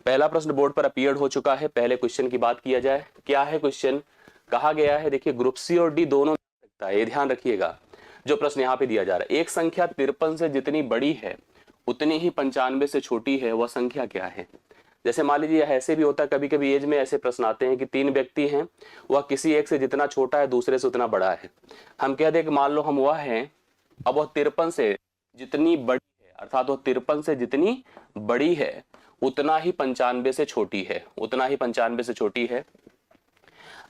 पहला प्रश्न बोर्ड पर अपीयर्ड हो चुका है। पहले क्वेश्चन की बात किया जाए, क्या है क्वेश्चन। कहा गया है, देखिए ग्रुप सी और डी दोनों मिल सकता है, ये ध्यान रखिएगा। जो प्रश्न यहाँ पे दिया जा रहा है, एक संख्या 53 से जितनी बड़ी है उतनी ही 95 से छोटी है, वह संख्या क्या है। जैसे मान लीजिए ऐसे भी होता है, कभी कभी एज में ऐसे प्रश्न आते हैं कि तीन व्यक्ति हैं, वह किसी एक से जितना छोटा है दूसरे से उतना बड़ा है। हम कह दें कि मान लो हम वह हैं, अब वह 53 से जितनी बड़ी है, अर्थात वह 53 से जितनी बड़ी है उतना ही 95 से छोटी है, उतना ही 95 से छोटी है।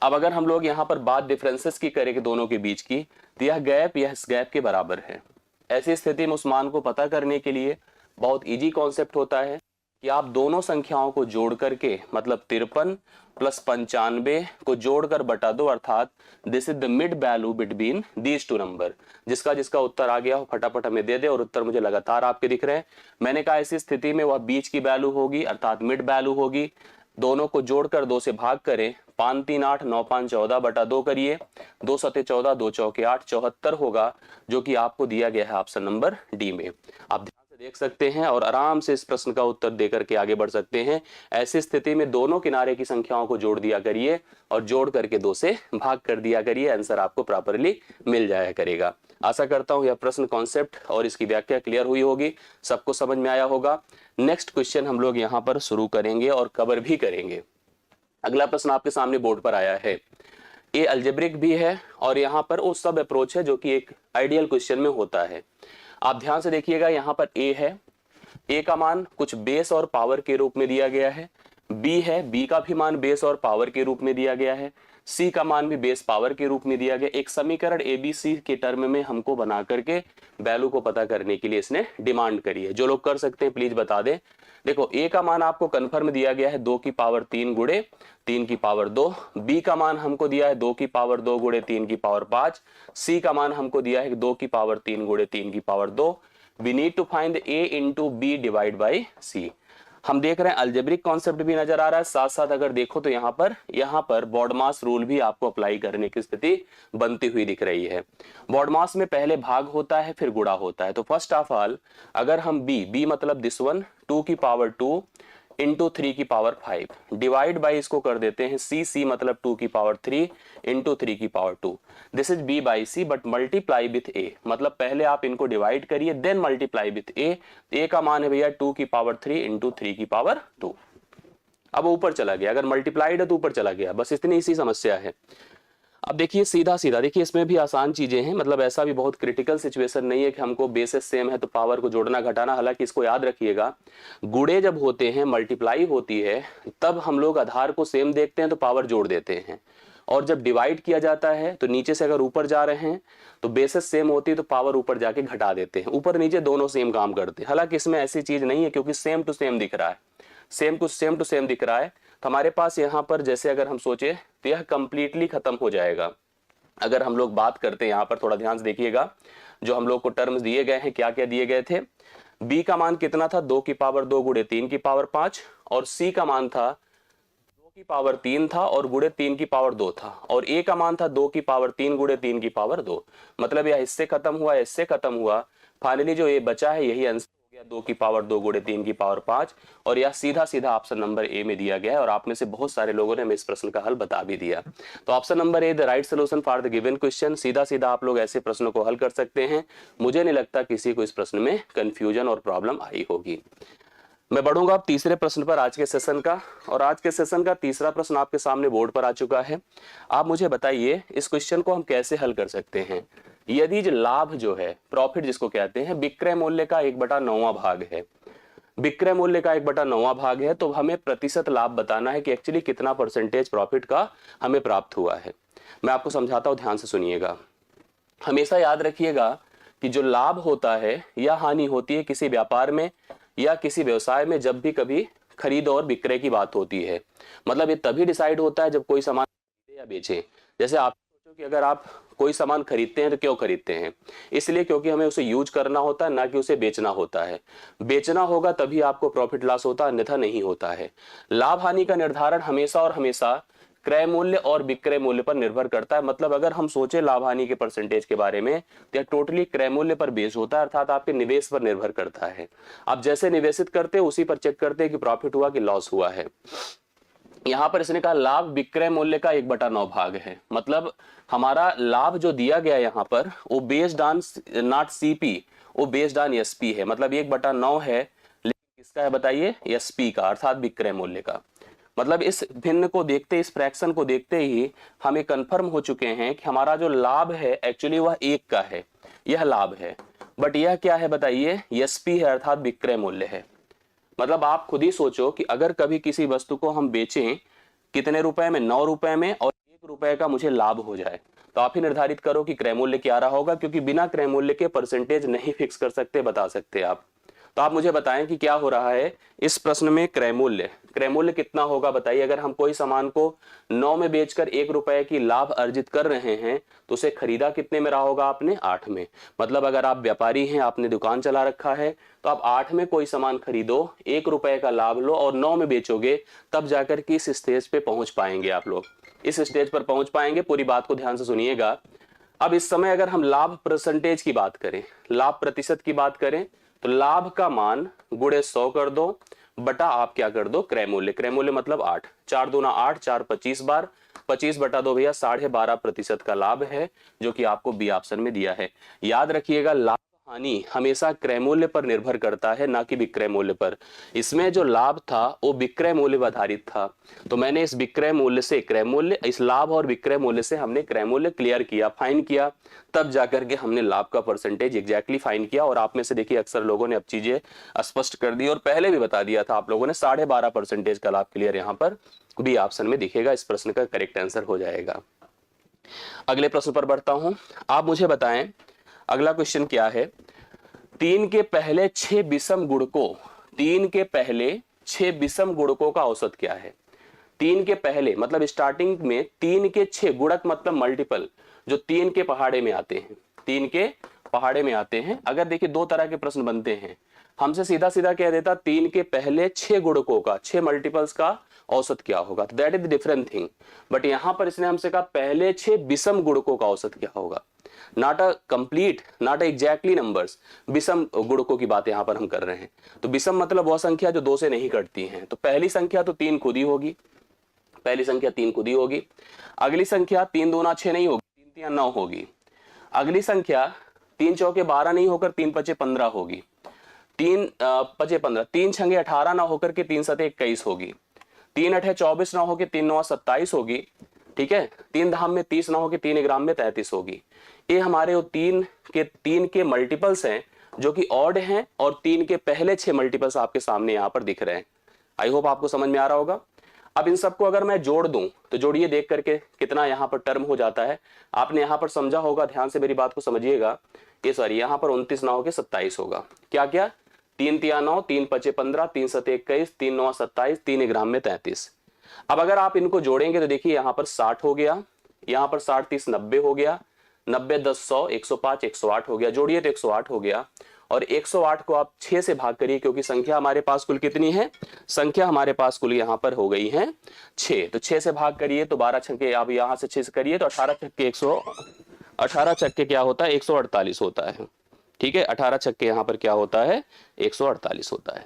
अब अगर हम लोग यहाँ पर बात डिफरेंसेस की करें कि दोनों के बीच की, तो यह गैप यह इस गैप के बराबर है। ऐसी स्थिति में उस मान को पता करने के लिए बहुत इजी कॉन्सेप्ट होता है कि आप दोनों संख्याओं को जोड़ करके, मतलब 53 प्लस 95 को जोड़कर बटा दो, अर्थात this is the mid value between these two number. जिसका जिसका उत्तर आ गया हो फटाफट हमें दे दे, और उत्तर मुझे लगातार आपके दिख रहे हैं। मैंने कहा ऐसी स्थिति में वह बीच की वैल्यू होगी, अर्थात मिड वैल्यू होगी। दोनों को जोड़कर 2 से भाग करें, 5 3 8 9 5 14 बटा 2 करिए, 2 7 14 2 चौके 8 74 होगा, जो कि आपको दिया गया है ऑप्शन नंबर डी में। आप ध्यान से देख सकते हैं और आराम से इस प्रश्न का उत्तर देकर के आगे बढ़ सकते हैं। ऐसी स्थिति में दोनों किनारे की संख्याओं को जोड़ दिया करिए और जोड़ करके 2 से भाग कर दिया करिए, आंसर आपको प्रॉपरली मिल जाया करेगा। आशा करता हूं यह प्रश्न कॉन्सेप्ट और इसकी व्याख्या क्लियर हुई होगी, सबको समझ में आया होगा। नेक्स्ट क्वेश्चन हम लोग यहाँ पर शुरू करेंगे और कवर भी करेंगे। अगला प्रश्न आपके सामने बोर्ड पर आया है, ये अलजेब्रिक भी है और यहाँ पर वो सब अप्रोच है जो कि एक आइडियल क्वेश्चन में होता है। आप ध्यान से देखिएगा, यहाँ पर ए है, ए का मान कुछ बेस और पावर के रूप में दिया गया है। बी है, बी का भी मान बेस और पावर के रूप में दिया गया है। सी का मान भी बेस पावर के रूप में दिया गया। एक समीकरण एबीसी के टर्म में हमको बना करके वैल्यू को पता करने के लिए इसने डिमांड करी है। जो लोग कर सकते हैं प्लीज बता दें। देखो ए का मान आपको कंफर्म दिया गया है 2 की पावर 3 गुणे 3 की पावर 2। बी का मान हमको दिया है 2 की पावर 2 गुणे 3 की पावर 5। सी का मान हमको दिया है 2 की पावर 3 गुणे 3 की power 2। We need to find a into b divide by c. हम देख रहे हैं अल्जेब्रिक कॉन्सेप्ट भी नजर आ रहा है, साथ साथ अगर देखो तो यहाँ पर बॉडमास रूल भी आपको अप्लाई करने की स्थिति बनती हुई दिख रही है। बॉडमास में पहले भाग होता है फिर गुणा होता है। तो फर्स्ट ऑफ ऑल अगर हम बी मतलब दिस वन 2 की पावर 2 इंटू 3 की पावर 5 डिवाइड बाई इसको कर देते हैं सी मतलब 2 की पावर 3 इंटू 3 की power 2। This is b by c but multiply with a, मतलब पहले आप इनको डिवाइड करिए then multiply with a. A का मान है भैया 2 की पावर 3 इंटू 3 की पावर 2। अब ऊपर चला गया, अगर मल्टीप्लाइड है तो ऊपर चला गया, बस इतनी सी समस्या है। अब देखिए सीधा सीधा देखिए, इसमें भी आसान चीजें हैं, मतलब ऐसा भी बहुत क्रिटिकल सिचुएशन नहीं है कि हमको बेसिस सेम है तो पावर को जोड़ना घटाना। हालांकि इसको याद रखिएगा, गुणे जब होते हैं, मल्टीप्लाई होती है, तब हम लोग आधार को सेम देखते हैं तो पावर जोड़ देते हैं, और जब डिवाइड किया जाता है तो नीचे से अगर ऊपर जा रहे हैं तो बेसिस सेम होती है तो पावर ऊपर जाके घटा देते हैं। ऊपर नीचे दोनों सेम काम करते हैं। हालांकि इसमें ऐसी चीज नहीं है क्योंकि सेम टू सेम दिख रहा है, सेम टू सेम दिख रहा है। तो हमारे पास यहाँ पर जैसे अगर हम सोचे तो यह कंप्लीटली खत्म हो जाएगा। अगर हम लोग बात करते हैं यहाँ पर थोड़ा ध्यान से देखिएगा, जो हम लोग को टर्म्स दिए गए हैं क्या क्या दिए गए थे। बी का मान कितना था 2 की पावर 2 गुणे 3 की पावर 5, और सी का मान था 2 की पावर 3 था और गुणे 3 की पावर 2 था, और ए का मान था 2 की पावर 3 गुणे 3 की पावर 2। मतलब यह इससे खत्म हुआ, इससे खत्म हुआ, फाइनली जो ये बचा है यही आंसर हो गया 2 की पावर 2 गुणे 3 की पावर 5। और यह सीधा सीधा ऑप्शन नंबर ए में दिया गया है, और आप में से बहुत सारे लोगों ने हमें इस प्रश्न का हल बता भी दिया। तो option number A the right solution for the given question. सीधा सीधा आप लोग ऐसे प्रश्नों को हल कर सकते हैं। मुझे नहीं लगता किसी को इस प्रश्न में कंफ्यूजन और प्रॉब्लम आई होगी। मैं बढ़ूंगा अब तीसरे प्रश्न पर आज के सेशन का, और आज के सेशन का तीसरा प्रश्न आपके सामने बोर्ड पर आ चुका है। आप मुझे बताइए इस क्वेश्चन को हम कैसे हल कर सकते हैं। यदि जो लाभ जो है, प्रॉफिट जिसको कहते हैं, विक्रय मूल्य का 1/9 भाग है, विक्रय मूल्य का 1/9 भाग है, तो हमें प्रतिशत लाभ बताना है कि एक्चुअली कितना परसेंटेज प्रॉफिट का हमें प्राप्त हुआ है। मैं आपको समझाता हूं, ध्यान से सुनिएगा। हमेशा याद रखिएगा कि जो लाभ होता है या हानि होती है किसी व्यापार में या किसी व्यवसाय में, जब भी कभी खरीद और विक्रय की बात होती है, मतलब ये तभी डिसाइड होता है जब कोई सामान खरीदे या बेचे। जैसे आप सोचो कि अगर आप कोई सामान खरीदते हैं तो क्यों खरीदते हैं, इसलिए क्योंकि हमें उसे यूज करना होता है, ना कि उसे बेचना होता है। बेचना होगा तभी आपको प्रॉफिट लॉस होता है, अन्यथा नहीं होता है। लाभ हानि का निर्धारण हमेशा और हमेशा क्रय मूल्य और विक्रय मूल्य पर निर्भर करता है। मतलब अगर हम सोचे लाभ हानि के परसेंटेज के बारे में तो यह टोटली क्रय मूल्य पर बेस होता है, अर्थात आपके निवेश पर निर्भर करता है। आप जैसे निवेशित करते हैं उसी पर चेक करते हैं कि प्रॉफिट हुआ कि लॉस हुआ है। यहां पर इसने कहा लाभ विक्रय मूल्य का 1/9 भाग है। मतलब हमारा लाभ जो दिया गया यहां पर वो बेस्ड ऑन नॉट सीपी, वो बेस्ड ऑन एसपी है। मतलब 1/9 है, लेकिन किसका है बताइए? एसपी का, अर्थात विक्रय मूल्य का। मतलब इस भिन्न को देखते, इस फ्रैक्शन को देखते ही हमें कंफर्म हो चुके हैं कि हमारा जो लाभ है एक्चुअली वह 1 का है, यह लाभ है। बट यह क्या है बताइए? एसपी है, अर्थात विक्रय मूल्य है। मतलब आप खुद ही सोचो कि अगर कभी किसी वस्तु को हम बेचें कितने रुपए में? 9 रुपए में, और 1 रुपए का मुझे लाभ हो जाए, तो आप ही निर्धारित करो कि क्रय मूल्य क्या रहा होगा, क्योंकि बिना क्रय मूल्य के परसेंटेज नहीं फिक्स कर सकते, बता सकते आप। तो आप मुझे बताएं कि क्या हो रहा है इस प्रश्न में? क्रय मूल्य कितना होगा बताइए? अगर हम कोई सामान को 9 में बेचकर 1 रुपए की लाभ अर्जित कर रहे हैं तो उसे खरीदा कितने में रहा होगा आपने? 8 में। मतलब अगर आप व्यापारी हैं, आपने दुकान चला रखा है, तो आप 8 में कोई सामान खरीदो, 1 रुपए का लाभ लो और 9 में बेचोगे, तब जाकर के इस स्टेज पे पहुंच पाएंगे आप लोग। इस स्टेज पर पहुंच पाएंगे। पूरी बात को ध्यान से सुनिएगा। अब इस समय अगर हम लाभ परसेंटेज की बात करें, लाभ प्रतिशत की बात करें, तो लाभ का मान गुणे 100 कर दो, बटा आप क्या कर दो? क्रय मूल्य। क्रय मूल्य मतलब 8, 4 दूना 8, 4 25 बार, 25 बटा 2 भैया 12.5% का लाभ है, जो कि आपको बी ऑप्शन में दिया है। याद रखिएगा, लाभ हानि हमेशा क्रय मूल्य पर निर्भर करता है, ना कि विक्रय मूल्य पर। इसमें जो लाभ था वो विक्रय मूल्य आधारित था, तो मैंने इस विक्रय मूल्य से क्रय मूल्य, इस लाभ और विक्रय मूल्य से हमने क्रय मूल्य क्लियर किया, फाइन किया, तब जाकर के हमने लाभ का परसेंटेज एग्जैक्टली फाइन किया। और आप में से देखिए अक्सर लोगों ने अब चीजें स्पष्ट कर दी, और पहले भी बता दिया था आप लोगों ने। 12.5% का लाभ क्लियर यहाँ पर बी ऑप्शन में दिखेगा। इस प्रश्न का करेक्ट आंसर हो जाएगा। अगले प्रश्न पर बढ़ता हूं। आप मुझे बताएं अगला क्वेश्चन क्या है? 3 के पहले 6 विषम गुणकों, 3 के पहले 6 विषम गुणकों का औसत क्या है? 3 के पहले मतलब स्टार्टिंग में 3 के 6 गुणक, मतलब मल्टीपल, जो 3 के पहाड़े में आते हैं, 3 के पहाड़े में आते हैं। अगर देखिए 2 तरह के प्रश्न बनते हैं, हमसे सीधा सीधा कह देता 3 के पहले 6 गुणकों का, 6 मल्टीपल्स का औसत क्या होगा, तो that is different thing. But यहां पर इसने हमसे कहा पहले 6 विषम गुणकों का औसत क्या होगा। Not a complete, not exactly numbers, विषम गुणकों की बात यहां पर हम कर रहे हैं। तो विषम मतलब वह संख्या जो 2 से नहीं कटती है। तो पहली संख्या तो 3 खुद ही होगी, पहली संख्या 3 खुद ही होगी। अगली संख्या 3 दूना 6 नहीं होगी, 3 तिया 9 होगी। अगली संख्या 3 चौके 12 नहीं होकर 3 पचे 15 होगी, 3 पचे 15, 3 छंगे 18 ना होकर के 3 सते 21 होगी, 3 अठे 24 ना होकर 3 नौ 27 होगी, ठीक है। 3 धाम में 30 ना होकर 3 ग्राम में 33 होगी। ये हमारे वो 3 के मल्टीपल्स हैं जो कि ऑड हैं, और 3 के पहले 6 मल्टीपल्स आपके सामने यहाँ पर दिख रहे हैं। आई होप आपको समझ में आ रहा होगा। अब इन सबको अगर मैं जोड़ दूं तो जोड़िए, देख करके कितना यहाँ पर टर्म हो जाता है। आपने यहाँ पर समझा होगा, ध्यान से मेरी बात को समझिएगा। ये सॉरी, यहाँ पर 29 ना होकर 27 होगा। क्या क्या? 3 तिया 9, 3 पचे 15, 3 सते 21, 3 नौ 27, 3 ग्राम में 33। अब अगर आप इनको जोड़ेंगे तो देखिए यहाँ पर 60 हो गया, यहाँ पर 60 30 90 हो गया, 90 10 100 105 108 हो गया। जोड़िए तो 108 हो गया। और 108 को आप 6 से भाग करिए, क्योंकि संख्या हमारे पास कुल कितनी है? संख्या हमारे पास कुल यहाँ पर हो गई है 6। तो 6 से भाग करिए तो 12 छक्के, आप यहाँ से 6 से करिए तो 18 छक्के 18 छक्के क्या होता है? 148 होता है, ठीक है। 18 छक्के यहाँ पर क्या होता है? 148 होता है,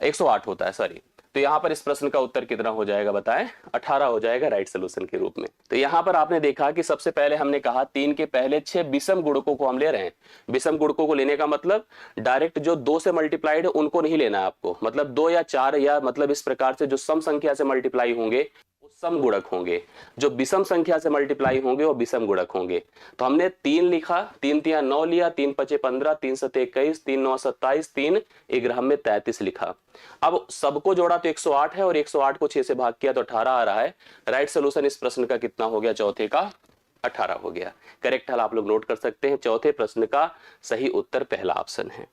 108 होता है, सॉरी। तो यहाँ पर इस प्रश्न का उत्तर कितना हो जाएगा बताएं? 18 हो जाएगा राइट सोल्यूशन के रूप में। तो यहाँ पर आपने देखा कि सबसे पहले हमने कहा 3 के पहले 6 विषम गुणकों को हम ले रहे हैं। विषम गुणकों को लेने का मतलब डायरेक्ट जो 2 से मल्टीप्लाइड है उनको नहीं लेना है आपको, मतलब 2 या 4 या मतलब इस प्रकार से जो सम संख्या से मल्टीप्लाई होंगे वो सम गुणक होंगे, जो विषम संख्या से मल्टीप्लाई होंगे वो विषम गुणक होंगे। तो हमने 3 लिखा, 3 तिया 9 लिया, 3 पचे 15, 3 सते 21, 3 नौ 27, 3 ग्राम में 33 लिखा। अब सबको जोड़ा तो 108 है, और 108 को 6 से भाग किया तो 18 आ रहा है। राइट सोल्यूशन इस प्रश्न का कितना हो गया? चौथे का 18 हो गया। करेक्ट हल आप लोग नोट कर सकते हैं। चौथे प्रश्न का सही उत्तर पहला ऑप्शन है।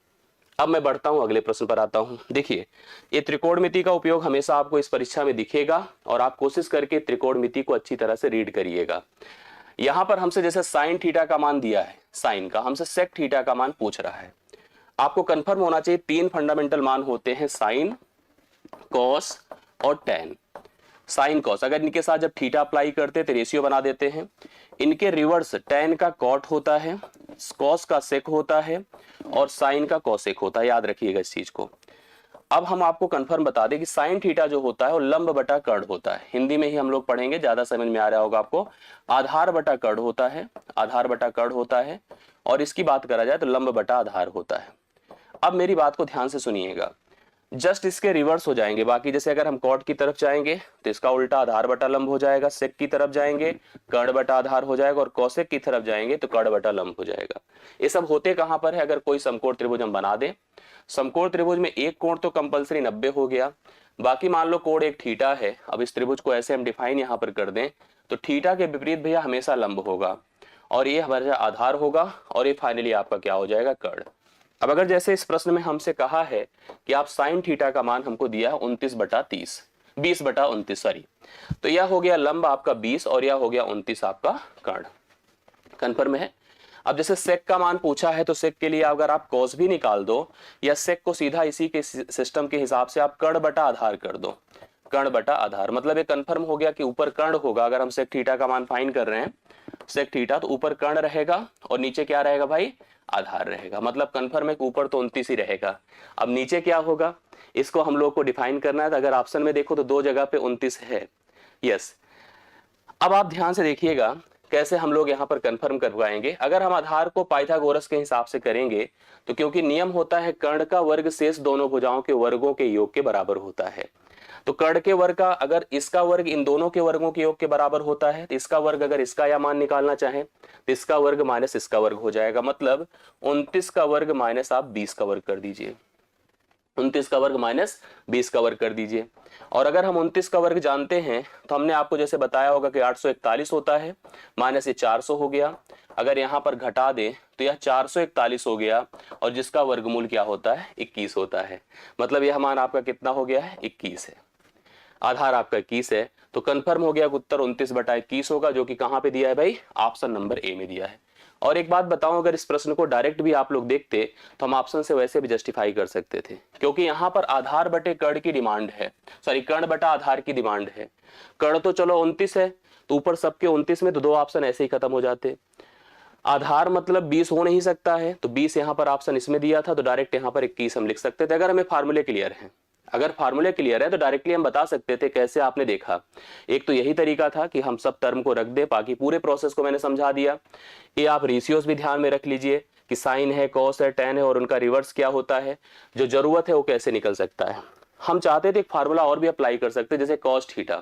अब मैं बढ़ता हूं, अगले प्रश्न पर आता हूं। देखिए, ये त्रिकोणमिति का उपयोग हमेशा आपको इस परीक्षा में दिखेगा, और आप कोशिश करके त्रिकोणमिति को अच्छी तरह से रीड करिएगा। यहां पर हमसे जैसे साइन थीटा का मान दिया है, साइन का, हमसे सेक थीटा का मान पूछ रहा है। आपको कंफर्म होना चाहिए 3 फंडामेंटल मान होते हैं, साइन, कॉस और टैन। साइन कॉस, अगर इनके साथ जब थीटा अप्लाई करते तो रेशियो बना देते हैं। इनके रिवर्स टैन का कॉट होता है, कॉस का सेक होता है और साइन का कॉसेक होता है, याद रखिएगा इस चीज को। अब हम आपको कंफर्म बता दें कि साइन थीटा जो होता है वो लंब बटा कर्ण होता है। हिंदी में ही हम लोग पढ़ेंगे, ज्यादा समझ में आ रहा होगा आपको। आधार बटा कर्ण होता है, आधार बटा कर्ण होता है, और इसकी बात करा जाए तो लंब बटा आधार होता है। अब मेरी बात को ध्यान से सुनिएगा, जस्ट इसके रिवर्स हो जाएंगे बाकी। जैसे अगर हम कॉट की तरफ जाएंगे तो इसका उल्टा आधार बटा लंब हो जाएगा, सेक की तरफ जाएंगे कर्ण बटा आधार हो जाएगा, और कौसेक की तरफ जाएंगे तो कर्ण बटा लंब हो जाएगा। ये सब होते कहां पर है? अगर कोई समकोण त्रिभुज हम बना दें, समकोण त्रिभुज में एक कोण तो कंपलसरी 90 हो गया, बाकी मान लो कोण एक थीटा है। अब इस त्रिभुज को ऐसे हम डिफाइन यहां पर कर दें तो थीटा के विपरीत भैया हमेशा लंब होगा, और ये हमारा आधार होगा, और ये फाइनली आपका क्या हो जाएगा? कर्ण। अब अगर जैसे इस प्रश्न में हमसे कहा है कि आप साइन थीटा का मान हमको दिया 29/30, 20/29 सॉरी, तो यह हो गया लंब आपका 20 और यह हो गया 29 आपका कर्ण। कन्फर्म है? अब जैसे सेक का मान पूछा है तो सेक के लिए अगर आप कॉस भी निकाल दो या सेक को सीधा इसी के सिस्टम के हिसाब से आप कर्ण बटा आधार कर दो, कर्ण बटा आधार, मतलब ये कन्फर्म हो गया कि ऊपर कर्ण होगा। अगर हम सेक थीटा का मान फाइन कर रहे हैं सेक थीटा, तो ऊपर कर्ण रहेगा और नीचे क्या रहेगा भाई? आधार रहेगा। मतलब कन्फर्म है कि ऊपर तो 29 ही रहेगा। अब नीचे क्या होगा इसको हम लोग को डिफाइन करना है। तो अगर ऑप्शन में देखो तो दो जगह पे 29 है, यस। अब आप ध्यान से देखिएगा कैसे हम लोग यहाँ पर कंफर्म करवाएंगे। अगर हम आधार को पाइथागोरस के हिसाब से करेंगे तो क्योंकि नियम होता है कर्ण का वर्ग शेष दोनों भुजाओं के वर्गों के योग के बराबर होता है, तो कर्ण के वर्ग का अगर इसका वर्ग इन दोनों के वर्गों के योग के बराबर होता है तो इसका वर्ग अगर इसका या मान निकालना चाहें तो इसका वर्ग माइनस इसका वर्ग हो जाएगा। मतलब 29 का वर्ग माइनस आप 20 का वर्ग कर दीजिए, 29 का वर्ग माइनस 20 का वर्ग कर दीजिए। और अगर हम 29 का वर्ग जानते हैं तो हमने आपको जैसे बताया होगा कि 841 होता है, माइनस ये 400 हो गया। अगर यहाँ पर घटा दें तो यह 441 हो गया, और जिसका वर्गमूल क्या होता है? 21 होता है। मतलब यह मान आपका कितना हो गया है? 21 है। आधार आपका 21 है, तो कंफर्म हो गया कि उत्तर 29/21 होगा, जो कि कहां पे दिया है भाई? ऑप्शन नंबर ए में दिया है। और एक बात बताऊं, अगर इस प्रश्न को डायरेक्ट भी आप लोग देखते तो हम ऑप्शन से वैसे भी जस्टिफाई कर सकते थे, क्योंकि यहां पर आधार बटे कर्ण की डिमांड है, सॉरी कर्ण बटा आधार की डिमांड है। कर्ण तो चलो 29 है, तो ऊपर सबके 29 में तो दो ऑप्शन ऐसे ही खत्म हो जाते। आधार मतलब 20 हो नहीं सकता है, तो 20 यहाँ पर ऑप्शन इसमें दिया था, तो डायरेक्ट यहाँ पर 21 हम लिख सकते थे। अगर हमें फार्मूले क्लियर है, अगर फार्मूले क्लियर है तो डायरेक्टली हम बता सकते थे। कैसे आपने देखा, एक तो यही तरीका था कि हम सब टर्म को रख दे, बाकी पूरे प्रोसेस को मैंने समझा दिया। ये आप रेशियोज भी ध्यान में रख लीजिए कि साइन है, कॉस है, टेन है, और उनका रिवर्स क्या होता है, जो जरूरत है वो कैसे निकल सकता है। हम चाहते थे एक फार्मूला और भी अप्लाई कर सकते, जैसे कॉस थीटा।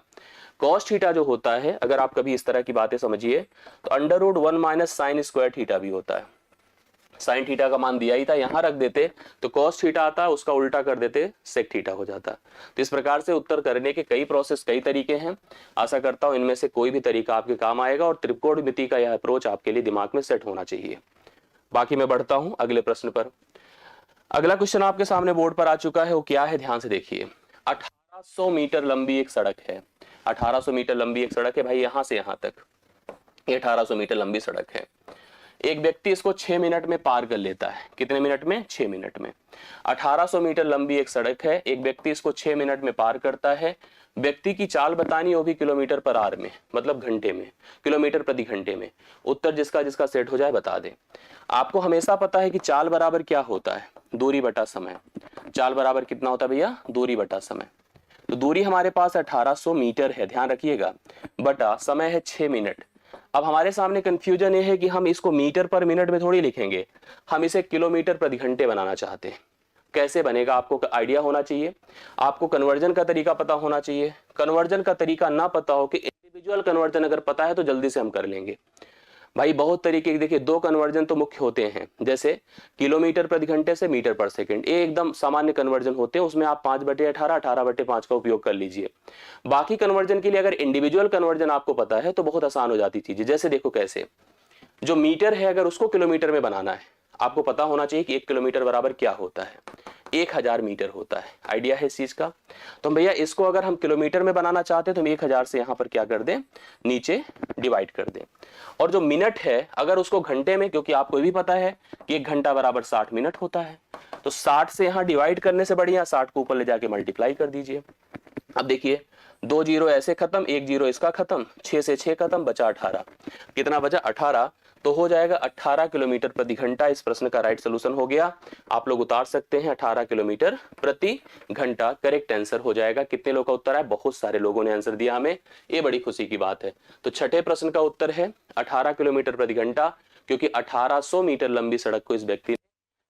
कॉस थीटा जो होता है, अगर आप कभी इस तरह की बातें समझिए तो √1 माइनस साइन स्क्वायर थीटा भी होता है। साइन थीटा का मान दिया ही था, यहां रख देते तो कॉस थीटा आता, उसका उल्टा कर देते सेक थीटा हो जाता। तो इस प्रकार से उत्तर करने के कई प्रोसेस, कई तरीके हैं। आशा करता हूं इनमें से कोई भी तरीका आपके काम आएगा, और त्रिकोणमिति का यह अप्रोच आपके लिए दिमाग में सेट होना चाहिए। बाकी मैं बढ़ता हूं अगले प्रश्न पर। अगला क्वेश्चन आपके सामने बोर्ड पर आ चुका है, वो क्या है ध्यान से देखिए। 1800 मीटर लंबी एक सड़क है, 1800 मीटर लंबी एक सड़क है भाई, यहां से यहां तक ये 1800 मीटर लंबी सड़क है। एक व्यक्ति इसको 6 मिनट में पार कर लेता है। कितने मिनट में? 6 मिनट में। 1800 मीटर लंबी एक सड़क है, एक व्यक्ति इसको 6 मिनट में पार करता है। व्यक्ति की चाल बतानी हो भी किलोमीटर पर आवर में, मतलब घंटे में, किलोमीटर प्रति घंटे में। उत्तर जिसका जिसका सेट हो जाए बता दें। आपको हमेशा पता है कि चाल बराबर क्या होता है? दूरी बटा समय। चाल बराबर कितना होता है भैया? दूरी बटा समय। तो दूरी हमारे पास 1800 मीटर है, ध्यान रखिएगा, बटा समय है 6 मिनट। अब हमारे सामने कंफ्यूजन ये है कि हम इसको मीटर पर मिनट में थोड़ी लिखेंगे, हम इसे किलोमीटर प्रति घंटे बनाना चाहते हैं। कैसे बनेगा आपको आइडिया होना चाहिए, आपको कन्वर्जन का तरीका पता होना चाहिए। कन्वर्जन का तरीका ना पता हो कि इंडिविजुअल कन्वर्जन अगर पता है तो जल्दी से हम कर लेंगे भाई। बहुत तरीके के देखिए, दो कन्वर्जन तो मुख्य होते हैं, जैसे किलोमीटर प्रति घंटे से मीटर पर सेकंड, ये एकदम सामान्य कन्वर्जन होते हैं, उसमें आप 5/18, 18/5 का उपयोग कर लीजिए। बाकी कन्वर्जन के लिए अगर इंडिविजुअल कन्वर्जन आपको पता है तो बहुत आसान हो जाती चीजें। जैसे देखो कैसे, जो मीटर है अगर उसको किलोमीटर में बनाना है, आपको पता होना चाहिए कि 1 किलोमीटर बराबर क्या होता है? 1000 मीटर होता है। आइडिया है इस चीज का? तो भैया इसको अगर हम किलोमीटर में बनाना चाहते हैं तो हम 1000 से यहां पर क्या कर दें, नीचे डिवाइड कर दें। और जो मिनट है अगर उसको घंटे में, क्योंकि आपको भी पता है कि 1 घंटा बराबर 60 मिनट होता है, तो 60 से यहां डिवाइड करने से बढ़िया 60 को ऊपर ले जाके मल्टीप्लाई कर दीजिए। अब देखिए 2 जीरो ऐसे खत्म, 1 जीरो इसका खत्म, 6 से 6 खत्म, बचा 18। कितना बचा? 18। तो हो जाएगा 18 किलोमीटर प्रति घंटा। इस प्रश्न का राइट सोल्यूशन हो गया। आप लोग उतार सकते हैं 18 किलोमीटर प्रति घंटा करेक्ट आंसर हो जाएगा। कितने लोग का उत्तर है? बहुत सारे लोगों ने आंसर दिया, हमें ये बड़ी खुशी की बात है। तो छठे प्रश्न का उत्तर है 18 किलोमीटर प्रति घंटा, क्योंकि 1800 मीटर लंबी सड़क को इस व्यक्ति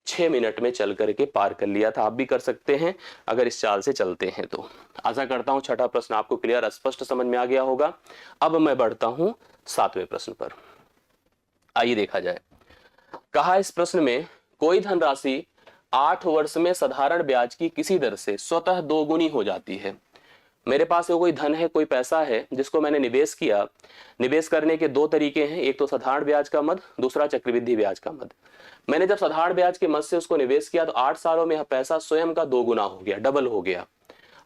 6 मिनट में चल करके पार कर लिया था। आप भी कर सकते हैं अगर इस चाल से चलते हैं तो। आशा करता हूं छठा प्रश्न आपको क्लियर स्पष्ट समझ में आ गया होगा। अब मैं बढ़ता हूं 7वें प्रश्न पर। आइए देखा जाए। कहा इस प्रश्न में कोई धनराशि 8 वर्ष में साधारण ब्याज की किसी दर से स्वतः दोगुनी हो जाती है। मेरे पास कोई धन है, कोई पैसा है जिसको मैंने निवेश किया। निवेश करने के दो तरीके हैं, एक तो साधारण ब्याज का मद, दूसरा चक्रवृद्धि ब्याज का मद। मैंने जब साधारण ब्याज के मद से उसको निवेश किया तो 8 सालों में यह पैसा स्वयं का दोगुना हो गया, डबल हो गया।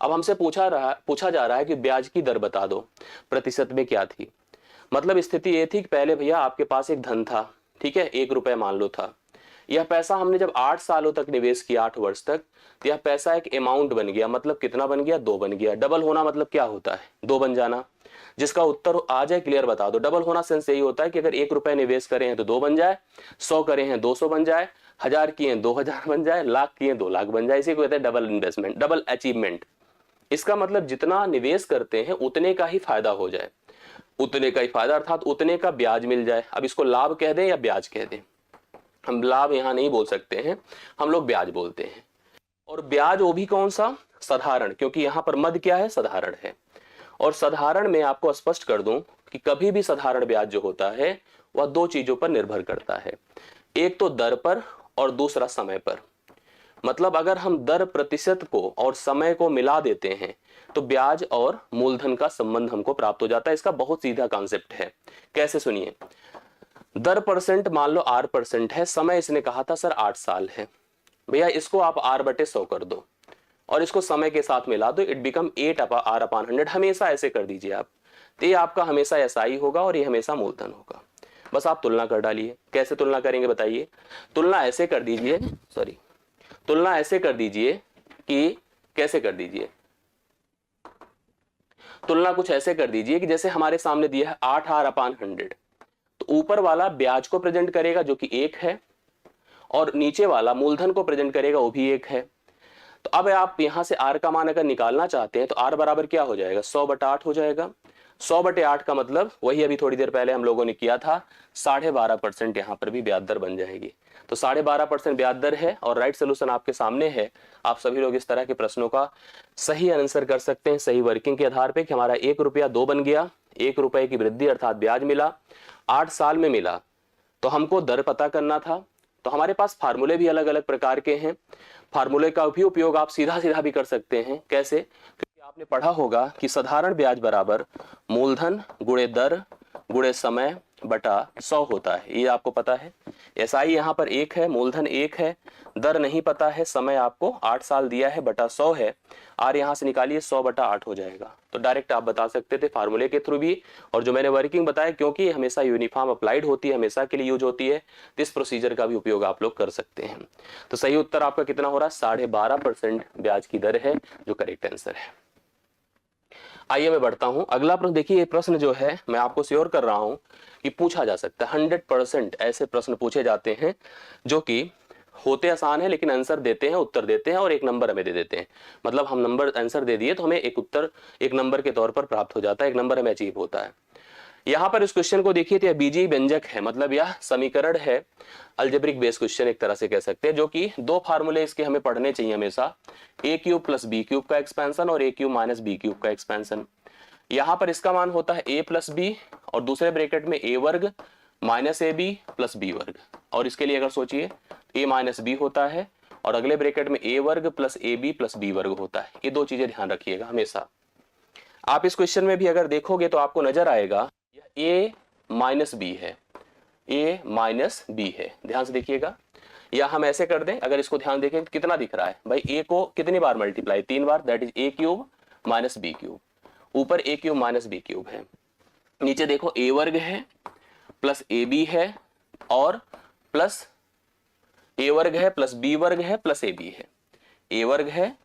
अब हमसे पूछा जा रहा है कि ब्याज की दर बता दो, प्रतिशत में क्या थी। मतलब स्थिति ये थी कि पहले भैया आपके पास एक धन था, ठीक है, 1 रुपए मान लो था। यह पैसा हमने जब 8 सालों तक निवेश किया, 8 वर्ष तक, तो यह पैसा एक अमाउंट बन गया। मतलब कितना बन गया? 2 बन गया। डबल होना मतलब क्या होता है? 2 बन जाना। जिसका उत्तर आ जाए क्लियर बता दो। डबल होना सेंस यही होता है कि अगर 1 रुपए निवेश करें हैं तो 2 बन जाए, 100 करें हैं 200 बन जाए, 1000 किए हैं 2000 बन जाए, लाख किए 2 लाख बन जाए। इसी को कहते हैं डबल इन्वेस्टमेंट, डबल अचीवमेंट। इसका मतलब जितना निवेश करते हैं उतने का ही फायदा हो जाए, उतने का ही फायदा अर्थात उतने का ब्याज मिल जाए। अब इसको लाभ कह दें या ब्याज कह दें? हम लाभ यहां नहीं बोल सकते हैं, हम लोग ब्याज बोलते हैं। और ब्याज वो भी कौन सा? साधारण, क्योंकि यहां पर मद क्या है? साधारण है। और साधारण में आपको स्पष्ट कर दूं कि कभी भी साधारण ब्याज जो होता है वह 2 चीजों पर निर्भर करता है, एक तो दर पर और दूसरा समय पर। मतलब अगर हम दर प्रतिशत को और समय को मिला देते हैं तो ब्याज और मूलधन का संबंध हमको प्राप्त हो जाता है। इसका बहुत सीधा कॉन्सेप्ट है। कैसे? सुनिए। दर परसेंट मान लो R% है, समय इसने कहा था सर 8 साल है। भैया इसको आप R/100 कर दो और इसको समय के साथ मिला दो, इट बिकम 8R/100। हमेशा ऐसे कर दीजिए आप, तो ये आपका हमेशा ऐसा ही होगा और ये हमेशा मूलधन होगा। बस आप तुलना कर डालिए। कैसे तुलना करेंगे बताइए? तुलना ऐसे कर दीजिए, तुलना ऐसे कर दीजिए कि कैसे कर दीजिए? तुलना कुछ ऐसे कर दीजिए कि जैसे हमारे सामने दिया है 8R/100, तो ऊपर वाला ब्याज को प्रेजेंट करेगा जो कि 1 है, और नीचे वाला मूलधन को प्रेजेंट करेगा वो भी 1 है। तो अब आप यहां से R का मान अगर निकालना चाहते हैं तो R बराबर क्या हो जाएगा? 100/8 हो जाएगा। 100/8 का मतलब वही अभी थोड़ी देर पहले हम लोगों ने किया था, 12.5% यहां पर भी ब्याज दर बन जाएगी। तो 12.5% ब्याज दर है और राइट सोल्यूशन आपके सामने है। आप सभी लोग इस तरह के प्रश्नों का सही आंसर कर सकते हैं सही वर्किंग के आधार पर कि हमारा 1 रुपया 2 बन गया, 1 रुपए की वृद्धि अर्थात ब्याज मिला, 8 साल में मिला। तो हमको दर पता करना था, तो हमारे पास फार्मूले भी अलग अलग प्रकार के हैं। फार्मूले का भी उपयोग आप सीधा सीधा भी कर सकते हैं। कैसे? क्योंकि आपने पढ़ा होगा कि साधारण ब्याज बराबर मूलधन गुणे दर गुणे समय बटा 100 होता है। ये आपको पता है। SI यहाँ पर 1 है, मूलधन 1 है, दर नहीं पता है, समय आपको 8 साल दिया है, बटा 100 है। R यहाँ से निकालिए, 100/8 हो जाएगा। तो डायरेक्ट आप बता सकते थे फार्मूले के थ्रू भी। और जो मैंने वर्किंग बताया, क्योंकि हमेशा यूनिफॉर्म अप्लाइड होती है, हमेशा के लिए यूज होती है, तो इस प्रोसीजर का भी उपयोग आप लोग कर सकते हैं। तो सही उत्तर आपका कितना हो रहा है? 12.5% ब्याज की दर है जो करेक्ट आंसर है। आइए मैं बढ़ता हूं। अगला प्रश्न देखिए। ये प्रश्न जो है मैं आपको श्योर कर रहा हूं कि पूछा जा सकता है। 100% ऐसे प्रश्न पूछे जाते हैं जो कि होते आसान है लेकिन आंसर देते हैं, उत्तर देते हैं और 1 नंबर हमें दे देते हैं। मतलब हम नंबर आंसर दे दिए तो हमें एक उत्तर 1 नंबर के तौर पर प्राप्त हो जाता है, 1 नंबर हमें अचीव होता है। यहां पर इस क्वेश्चन को देखिए तो यह बीजीय व्यंजक है, मतलब यह समीकरण है, अलजेब्रिक बेस क्वेश्चन एक तरह से कह सकते हैं, जो कि 2 फार्मूले इसके हमें पढ़ने चाहिए हमेशा, a³ + b³ का एक्सपेंशन और a³ - b³ का एक्सपेंशन। यहां पर इसका मान होता है a + b और दूसरे ब्रैकेट में a² - ab + b²। और इसके लिए अगर सोचिए a - b होता है और अगले ब्रैकेट में a² + ab + b² होता है। ये 2 चीजें ध्यान रखिएगा हमेशा। आप इस क्वेश्चन में भी अगर देखोगे तो आपको नजर आएगा यह a - b है, a - b है। ध्यान से देखिएगा। या हम ऐसे कर दें, अगर इसको ध्यान देखें तो कितना दिख रहा है भाई? a को कितनी बार मल्टीप्लाई? 3 बार, दैट इज a³ - b³। ऊपर a³ - b³ है, नीचे देखो a² है प्लस ab है और प्लस a² है प्लस b² है प्लस ab है। a² है,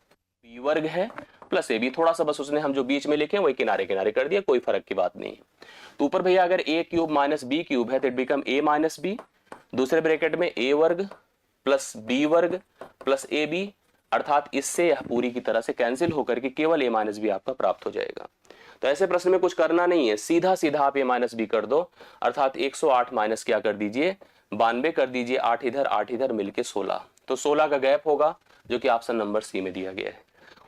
b² है प्लस ए बी, थोड़ा सा बस उसने हम जो बीच में लिखे वही किनारे किनारे कर दिया, कोई फर्क की बात नहीं है। तो ऊपर भैया अगर a cube minus b cube है तो it become a minus b, दूसरे ब्रैकेट में ए वर्ग प्लस बी वर्ग प्लस ए बी, अर्थात इससे यह पूरी की तरह से कैंसिल होकर के केवल ए माइनस बी आपका प्राप्त हो जाएगा। तो ऐसे प्रश्न में कुछ करना नहीं है, सीधा सीधा आप ए माइनस बी कर दो, अर्थात 108 माइनस क्या कर दीजिए 92 कर दीजिए, 8 इधर मिलके 16, तो 16 का गैप होगा जो कि ऑप्शन नंबर सी में दिया गया है।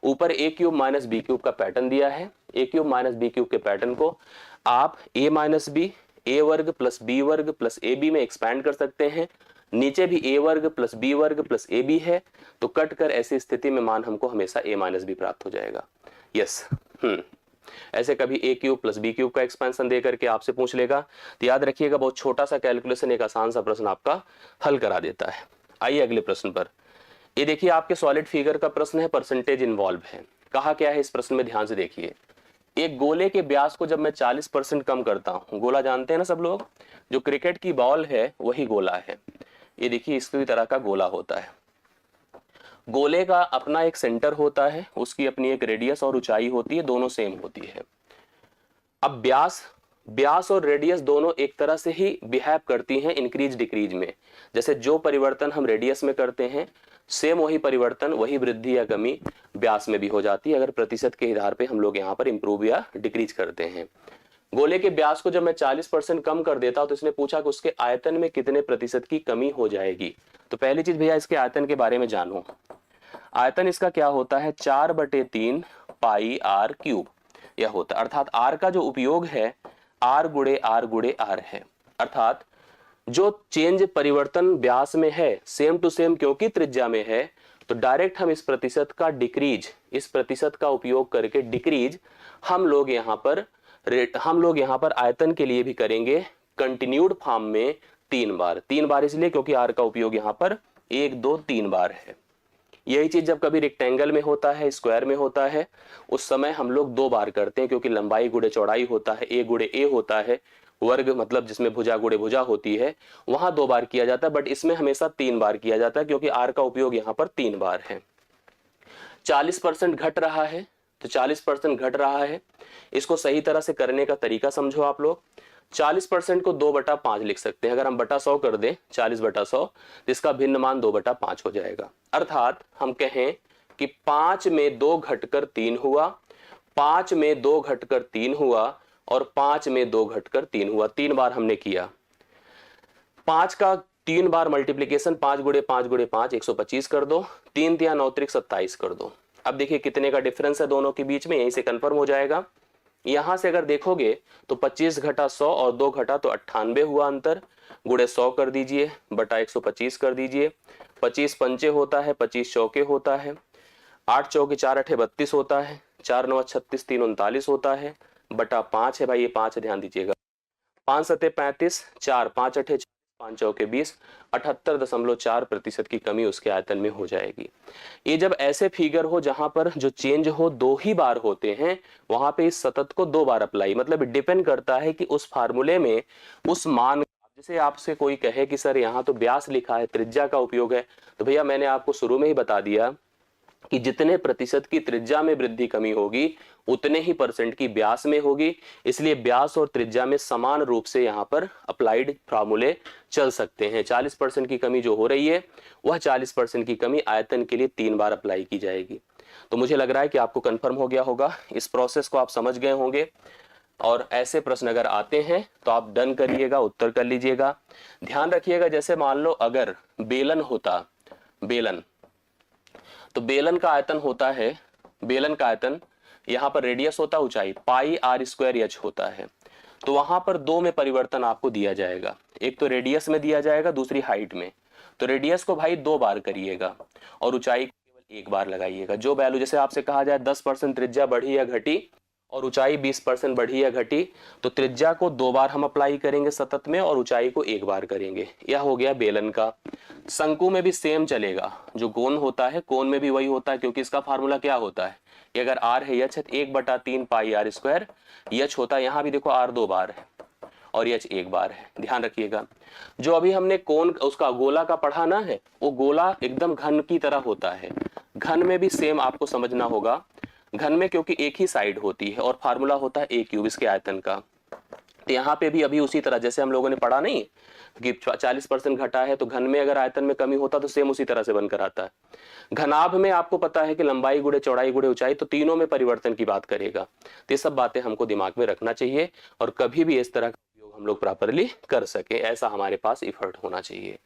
ऊपर ए क्यूब माइनस बी क्यूब का पैटर्न दिया है, ए क्यूब माइनस बी क्यूब के पैटर्न को आप ए माइनस बी ए वर्ग प्लस बी वर्ग प्लस ए बी में एक्सपैंड कर सकते हैं, नीचे भी ए वर्ग प्लस बी वर्ग प्लस ए बी है, तो कट कर ऐसी स्थिति में मान हमको हमेशा ए माइनस बी प्राप्त हो जाएगा। यस, ऐसे कभी ए क्यूब प्लस बी क्यूब का एक्सपेंशन दे करके आपसे पूछ लेगा, तो याद रखिएगा बहुत छोटा सा कैलकुलेशन एक आसान सा प्रश्न आपका हल करा देता है। आइए अगले प्रश्न पर। ये देखिए आपके सॉलिड फिगर का प्रश्न है, परसेंटेज इन्वॉल्व है। कहा क्या है इस प्रश्न में, ध्यान से देखिए। एक गोले के व्यास को जब मैं 40% कम करता हूं, गोला जानते हैं ना सब लोग, जो क्रिकेट की बॉल है वही गोला है। ये देखिए इसी तरह का गोला होता है, गोले का अपना एक सेंटर होता है, उसकी अपनी एक रेडियस और ऊंचाई होती है, दोनों सेम होती है। अब व्यास और रेडियस दोनों एक तरह से ही बिहेव करती हैं इंक्रीज डिक्रीज में। जैसे जो परिवर्तन हम रेडियस में करते हैं सेम वही परिवर्तन, वही वृद्धि या कमी व्यास में भी हो जाती है, अगर प्रतिशत के आधार पे हम लोग यहाँ पर इंप्रूव या डिक्रीज करते हैं। गोले के व्यास को जब मैं 40% कम कर देता हूं तो इसने पूछा कि उसके आयतन में कितने प्रतिशत की कमी हो जाएगी। तो पहली चीज भैया इसके आयतन के बारे में जानो। आयतन इसका क्या होता है, 4/3 पाई आर क्यूब यह होता है, अर्थात आर का जो उपयोग है आर गुड़े आर है, अर्थात जो चेंज परिवर्तन व्यास में है सेम टू सेम क्योंकि त्रिज्या में है, तो डायरेक्ट हम इस प्रतिशत का डिक्रीज, इस प्रतिशत का उपयोग करके डिक्रीज हम लोग यहाँ पर आयतन के लिए भी करेंगे कंटिन्यूड फॉर्म में 3 बार इसलिए क्योंकि आर का उपयोग यहाँ पर 1 2 3 बार है। यही चीज जब कभी रेक्टेंगल में होता है, स्क्वायर में होता है, उस समय हम लोग 2 बार करते हैं क्योंकि लंबाई गुड़े चौड़ाई होता है, ए गुड़े ए होता है, वर्ग मतलब जिसमें भुजा गुड़े भुजा होती है वहां 2 बार किया जाता है, बट इसमें हमेशा 3 बार किया जाता है क्योंकि आर का उपयोग यहाँ पर 3 बार है। 40% घट रहा है, तो 40% घट रहा है, इसको सही तरह से करने का तरीका समझो आप लोग। 40% को 2/5 लिख सकते हैं, अगर हम बटा 100 कर दें 40/100 तो इसका भिन्न मान 2/5 हो जाएगा। अर्थात हम कहें कि 5 में 2 घटकर 3 हुआ, 5 में 2 घटकर 3 हुआ और 5 में 2 घटकर 3 हुआ, 3 बार हमने किया। 5 का 3 बार मल्टीप्लीकेशन 5 गुड़े 5 125 कर दो, 3 3 9 27 कर दो। अब देखिए कितने का डिफरेंस है दोनों के बीच में, यहीं से कंफर्म हो जाएगा। यहां से अगर देखोगे तो 25 घटा 100 और 2 घटा तो 98 हुआ अंतर, गुड़े 100 कर दीजिए बटा 125 कर दीजिए, 25 पंचे होता है, 25 चौके होता है, 8 चौके 4 अठे 32 होता है, 4 9 36 3 39 होता है, बटा 5 है भाई, ये 5 ध्यान दीजिएगा, 5 सते 35, 4 5 अठे 5 चौके 20, 78.4% की कमी उसके आयतन में हो जाएगी। ये जब ऐसे फिगर हो जहां पर जो चेंज हो 2 ही बार होते हैं, वहां पे इस सतत को 2 बार अप्लाई, मतलब डिपेंड करता है कि उस फार्मूले में उस मान, जैसे आपसे कोई कहे कि सर यहाँ तो व्यास लिखा है त्रिज्या का उपयोग है, तो भैया मैंने आपको शुरू में ही बता दिया कि जितने प्रतिशत की त्रिज्या में वृद्धि कमी होगी उतने ही % की व्यास में होगी, इसलिए व्यास और त्रिज्या में समान रूप से यहाँ पर अप्लाइड फार्मूले चल सकते हैं। 40% की कमी जो हो रही है वह 40% की कमी आयतन के लिए 3 बार अप्लाई की जाएगी। तो मुझे लग रहा है कि आपको कंफर्म हो गया होगा, इस प्रोसेस को आप समझ गए होंगे, और ऐसे प्रश्न अगर आते हैं तो आप डन करिएगा, उत्तर कर लीजिएगा। ध्यान रखिएगा जैसे मान लो अगर बेलन होता, बेलन, तो बेलन का आयतन होता है, बेलन का आयतन यहाँ पर रेडियस होता है ऊंचाई पाई आर स्क्वायर एच होता है, तो वहां पर 2 में परिवर्तन आपको दिया जाएगा, एक तो रेडियस में दिया जाएगा, दूसरी हाइट में। तो रेडियस को भाई 2 बार करिएगा और ऊंचाई को केवल 1 बार लगाइएगा। जो वैल्यू जैसे आपसे कहा जाए 10% त्रिज्या बढ़ी या घटी और ऊंचाई 20% बढ़ी या घटी, तो त्रिज्या को 2 बार हम अप्लाई करेंगे सतत में और ऊंचाई को 1 बार करेंगे। यह हो गया बेलन का। शंकु में भी सेम चलेगा, जो कोण होता है कोण में भी वही होता है, क्योंकि इसका फार्मूला क्या होता है कि अगर आर है यच है 1/3 पाई आर स्क्वायर यच होता है, यहाँ भी देखो आर 2 बार है और यच 1 बार है। ध्यान रखिएगा जो अभी हमने कोण उसका गोला का पढ़ा ना है, वो गोला एकदम घन की तरह होता है, घन में भी सेम आपको समझना होगा। घन में क्योंकि एक ही साइड होती है और फार्मूला होता है a क्यूब इसके आयतन का। तो यहाँ पे भी अभी उसी तरह जैसे हम लोगों ने पढ़ा नहीं कि 40% घटा है, तो घन में अगर आयतन में कमी होता तो सेम उसी तरह से बनकर आता है। घनाभ में आपको पता है कि लंबाई गुणे चौड़ाई गुणे ऊंचाई, तो तीनों में परिवर्तन की बात करेगा। तो ये सब बातें हमको दिमाग में रखना चाहिए और कभी भी इस तरह का उपयोग हम लोग प्रॉपरली कर सके, ऐसा हमारे पास इफर्ट होना चाहिए।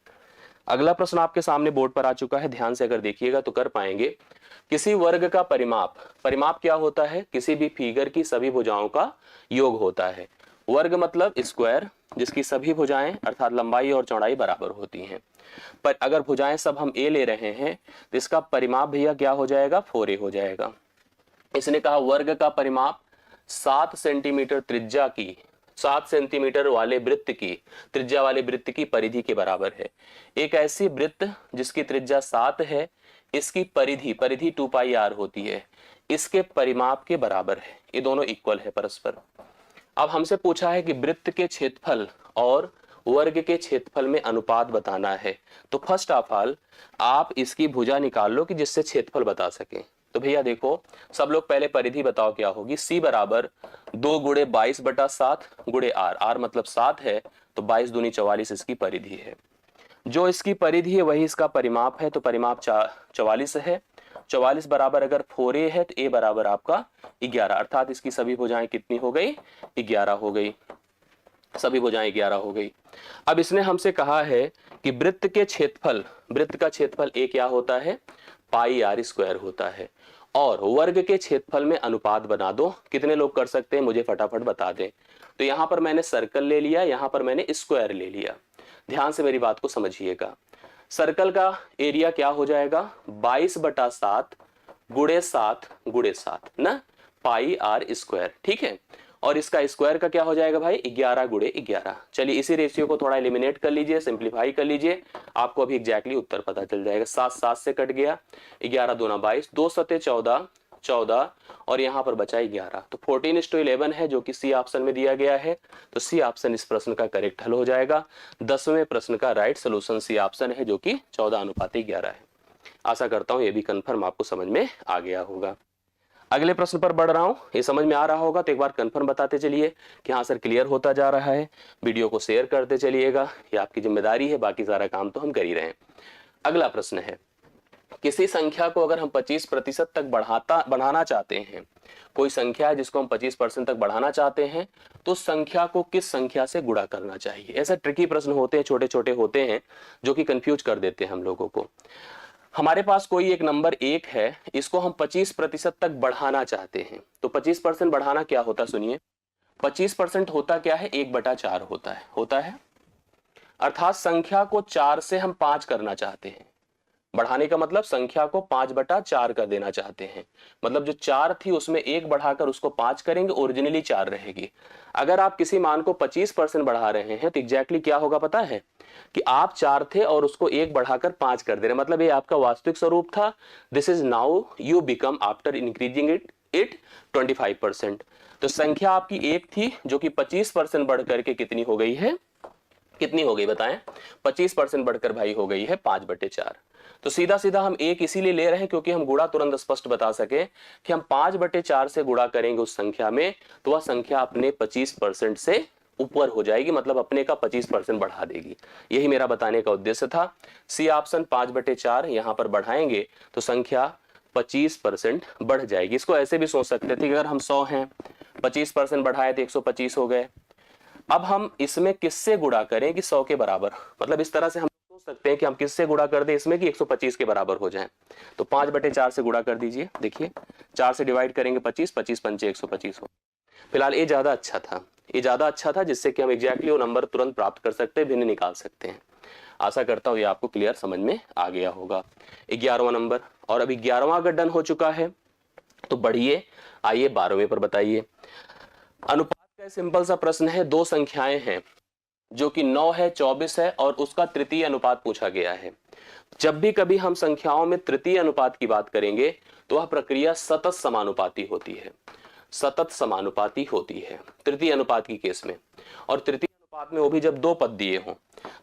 अगला प्रश्न आपके सामने बोर्ड पर आ चुका है, ध्यान से अगर देखिएगा तो कर पाएंगे। किसी वर्ग का परिमाप, परिमाप क्या होता है? किसी भी फिगर की सभी भुजाओं का योग होता है। वर्ग मतलब स्क्वायर, जिसकी सभी भुजाएं अर्थात लंबाई और चौड़ाई बराबर होती हैं। पर अगर भुजाएं सब हम ए ले रहे हैं तो इसका परिमाप भैया क्या हो जाएगा? 4a हो जाएगा। इसने कहा वर्ग का परिमाप 7 सेंटीमीटर त्रिज्या की, 7 सेंटीमीटर वाले वृत्त की त्रिज्या वाले वृत्त की परिधि के बराबर है। एक ऐसी वृत्त जिसकी त्रिज्या 7 है, इसकी परिधि 2 पाई आर होती है, इसके परिमाप के बराबर है। ये दोनों इक्वल है परस्पर। अब हमसे पूछा है कि वृत्त के क्षेत्रफल और वर्ग के क्षेत्रफल में अनुपात बताना है। तो फर्स्ट ऑफ ऑल आप इसकी भुजा निकाल लो कि जिससे क्षेत्रफल बता सके। तो भैया देखो, सब लोग पहले परिधि बताओ क्या होगी। C बराबर 2 गुणे 22/7 गुणे आर, आर मतलब 7 है, तो 22 दूनी 44 इसकी परिधि है। जो इसकी परिधि है वही इसका परिमाप है, तो परिमाप 44 है। 44 बराबर अगर 4a है तो a बराबर आपका 11, अर्थात इसकी सभी भुजाएं कितनी हो गई? 11 हो गई, सभी भुजाएं 11 हो गई। अब इसने हमसे कहा है कि वृत्त के क्षेत्रफल, वृत्त का क्षेत्रफल a क्या होता है? पाई आर स्क्वायर होता है। और वर्ग के क्षेत्रफल में अनुपात बना दो। कितने लोग कर सकते हैं मुझे फटाफट बता दें। तो यहां पर मैंने सर्कल ले लिया, यहां पर मैंने स्क्वायर ले लिया। ध्यान से मेरी बात को समझिएगा। सर्कल का एरिया क्या हो जाएगा? 22/7 गुणे 7 गुणे 7 ना, पाई आर स्क्वायर, ठीक है। और इसका स्क्वायर का क्या हो जाएगा भाई? 11 गुणे 11। चलिए इसी रेशियो को थोड़ा एलिमिनेट कर लीजिए, सिंप्लीफाई कर लीजिए, आपको अभी एग्जैक्टली उत्तर पता चल जाएगा। 7 7 से कट गया, 11 दूना 22, 2 सते 14 14 और यहां पर बचा 11, तो 14:11 है जो कि सी ऑप्शन में दिया गया है। तो सी ऑप्शन इस प्रश्न का करेक्ट हल हो जाएगा। 10वें प्रश्न का राइट सोल्यूशन सी ऑप्शन है जो कि 14:11 है। आशा करता हूं ये भी कंफर्म आपको समझ में आ गया होगा। अगले प्रश्न पर बढ़ रहा हूं, ये समझ में आ रहा होगा तो एक बार कंफर्म बताते चलिए कि हाँ सर क्लियर होता जा रहा है। वीडियो को शेयर करते चलिएगा, ये आपकी जिम्मेदारी है, बाकी सारा काम तो हम कर ही रहे हैं। अगला प्रश्न है, किसी संख्या को अगर हम 25% तक बढ़ाना चाहते हैं, कोई संख्या है जिसको हम 25% तक बढ़ाना चाहते हैं, तो संख्या को किस संख्या से गुणा करना चाहिए? ऐसा ट्रिकी प्रश्न होते हैं, छोटे छोटे होते हैं जो कि कंफ्यूज कर देते हैं हम लोगों को। हमारे पास कोई एक नंबर 1 है, इसको हम 25% तक बढ़ाना चाहते हैं। तो 25% बढ़ाना क्या होता? सुनिए, 25% होता क्या है? 1/4 होता है। अर्थात संख्या को 4 से हम 5 करना चाहते हैं। बढ़ाने का मतलब संख्या को 5/4 कर देना चाहते हैं। मतलब जो 4 थी उसमें 1 बढ़ाकर उसको 5 करेंगे, ओरिजिनली 4 रहेगी। अगर आप किसी मान को 25% बढ़ा रहे हैं तो एग्जैक्टली क्या होगा पता है? कि आप 4 थे और उसको 1 बढ़ाकर 5 कर दे रहे हैं, मतलब ये आपका वास्तविक स्वरूप था। This is now you become after increasing it 25%। तो संख्या आपकी 1 थी जो कि 25% बढ़ करके कितनी हो गई है? कितनी हो गई बताएं? 25% बढ़कर भाई हो गई है 5/4। तो सीधा सीधा हम 1 इसीलिए ले रहे हैं क्योंकि हम गुणा तुरंत स्पष्ट बता सके कि हम 5/4 से गुणा करेंगे उस संख्या में तो वह संख्या अपने 25% से ऊपर हो जाएगी, मतलब अपने का 25% बढ़ा देगी। यही मेरा बताने का उद्देश्य था। सी ऑप्शन 5/4 यहां पर बढ़ाएंगे तो संख्या 25% बढ़ जाएगी। इसको ऐसे भी सोच सकते थे कि अगर हम 100 हैं, 25% बढ़ाए तो 125 हो गए। अब हम इसमें किससे गुणा करें कि 100 के बराबर, मतलब इस तरह से हम सोच सकते हैं कि हम किससे गुणा कर दें इसमें कि 125 के बराबर हो जाए। तो 5/4 से गुणा कर दीजिए। देखिए 4 से डिवाइड करेंगे 25, 25 पंचे 125 हो। फिलहाल ये ज्यादा अच्छा था, ये ज्यादा अच्छा था जिससे कि हम एग्जैक्टली वो नंबर तुरंत प्राप्त कर सकते हैं, भिन्न निकाल सकते हैं। आशा करता हूं ये आपको क्लियर समझ में आ गया होगा। 11वां नंबर, और अभी 11वां अगर डन हो चुका है तो बढ़िए आइए 12वें पर बताइए। अनुपात का सिंपल सा प्रश्न है, दो संख्याएं हैं जो कि 9 है 24 है और उसका तृतीय अनुपात पूछा गया है। जब भी कभी हम संख्याओं में तृतीय अनुपात की बात करेंगे तो वह प्रक्रिया सतत समानुपाती होती है, सतत समानुपाती होती है तृतीय अनुपात की केस में। और तृतीय अनुपात में वो भी जब 2 पद दिए हों।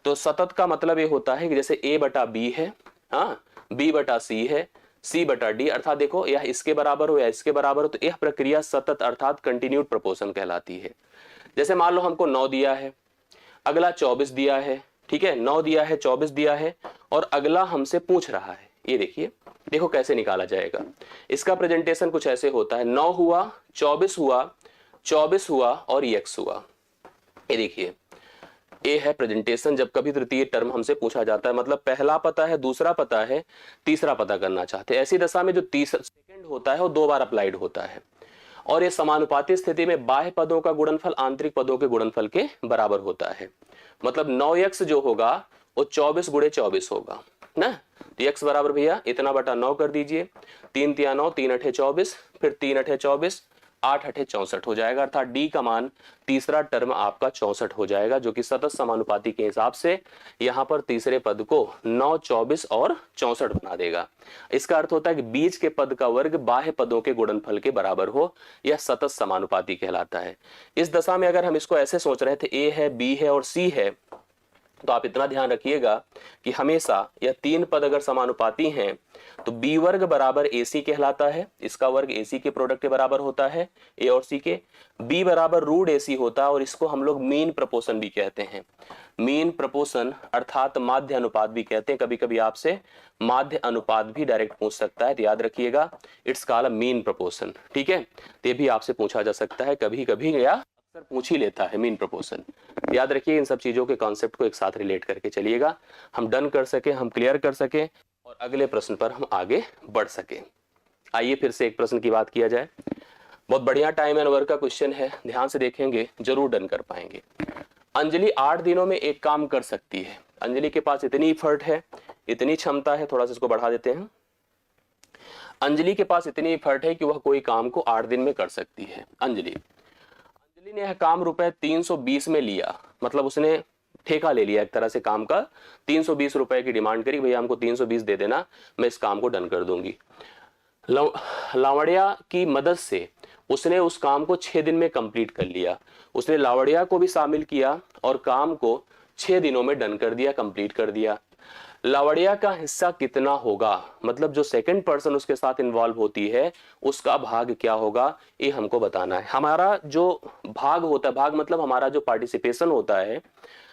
तो सतत का मतलब ये होता है कि जैसे a/b है, हाँ b/c है, C/D, अर्थात देखो यह इसके बराबर हो या इसके बराबर हो तो यह प्रक्रिया सतत अर्थात कंटिन्यूड प्रोपोर्शन कहलाती है। जैसे मान लो हमको 9 दिया है, अगला 24 दिया है, ठीक है, 9 दिया है, 24 दिया है, और अगला हमसे पूछ रहा है, ये देखिए, देखो कैसे निकाला जाएगा। इसका प्रेजेंटेशन कुछ ऐसे होता है, 9 हुआ, 24 हुआ, 24 हुआ और x हुआ। ये देखिए, ये है प्रेजेंटेशन जब कभी तृतीय टर्म हमसे पूछा जाता है, मतलब पहला पता है, दूसरा पता है, तीसरा पता करना चाहते हैं। ऐसी दशा में जो तीसरा सेकंड होता है वो 2 बार अप्लाइड होता है, और ये समानुपाती स्थिति में बाह्य पदों का गुणनफल आंतरिक पदों के गुणनफल के बराबर होता है। मतलब 9x जो होगा वो 24 गुणे 24 होगा ना, तो x बराबर भैया इतना बटा 9 कर दीजिए, 3 तिया 9, 3 अठे 24, फिर 3 अठे 24, 8 अठे 64 हो जाएगा, अर्थात d का मान तीसरा टर्म आपका 64 हो जाएगा, जो कि सतत समानुपाती के हिसाब से यहाँ पर तीसरे पद को 9, 24 और 64 बना देगा। इसका अर्थ होता है कि बीच के पद का वर्ग बाह्य पदों के गुणनफल के बराबर हो, यह सतत समानुपाती कहलाता है। इस दशा में अगर हम इसको ऐसे सोच रहे थे, a है, b है और c है, तो आप इतना ध्यान रखिएगा कि हमेशा यह 3 पद अगर समानुपाती हैं तो b वर्ग बराबर ac कहलाता है, इसका वर्ग ac के प्रोडक्ट के बराबर होता है, a और c के, b बराबर रूट ac होता है, और इसको हम लोग मीन प्रपोर्शन भी कहते हैं। मीन प्रपोर्शन अर्थात माध्य अनुपात भी कहते हैं, कभी कभी आपसे माध्य अनुपात भी डायरेक्ट पूछ सकता है, तो याद रखिएगा इट्स कॉल्ड मीन प्रपोर्शन, ठीक है, ये भी आपसे पूछा जा सकता है कभी कभी, या अक्सर पूछ ही लेता है मीन प्रपोर्शन। याद रखिए इन सब चीजों के कॉन्सेप्ट को एक साथ रिलेट करके चलिएगा, हम डन कर सके, हम क्लियर कर सके और अगले प्रश्न पर हम आगे बढ़ सके। आइए फिर से एक प्रश्न की बात किया जाए। बहुत बढ़िया टाइम एंड वर्क का क्वेश्चन है, ध्यान से देखेंगे जरूर डन कर पाएंगे। अंजलि 8 दिनों में एक काम कर सकती है। अंजलि के पास इतनी एफर्ट है, इतनी क्षमता है, थोड़ा सा इसको बढ़ा देते हैं। अंजलि के पास इतनी एफर्ट है कि वह कोई काम को 8 दिन में कर सकती है। अंजलि ने यह काम रुपए 320 में लिया, मतलब उसने ठेका ले लिया एक तरह से काम का, 320 रुपए की डिमांड करी, भैया हमको 320 दे देना, मैं इस काम को डन कर दूंगी। लावड़िया की मदद से उसने उस काम को 6 दिन में कंप्लीट कर लिया। उसने लावड़िया को भी शामिल किया और काम को 6 दिनों में डन कर दिया, कंप्लीट कर दिया। लावड़िया का हिस्सा कितना होगा, मतलब जो सेकंड पर्सन उसके साथ इन्वॉल्व होती है उसका भाग क्या होगा, ये हमको बताना है। हमारा जो भाग होता है, भाग मतलब हमारा जो पार्टिसिपेशन होता है,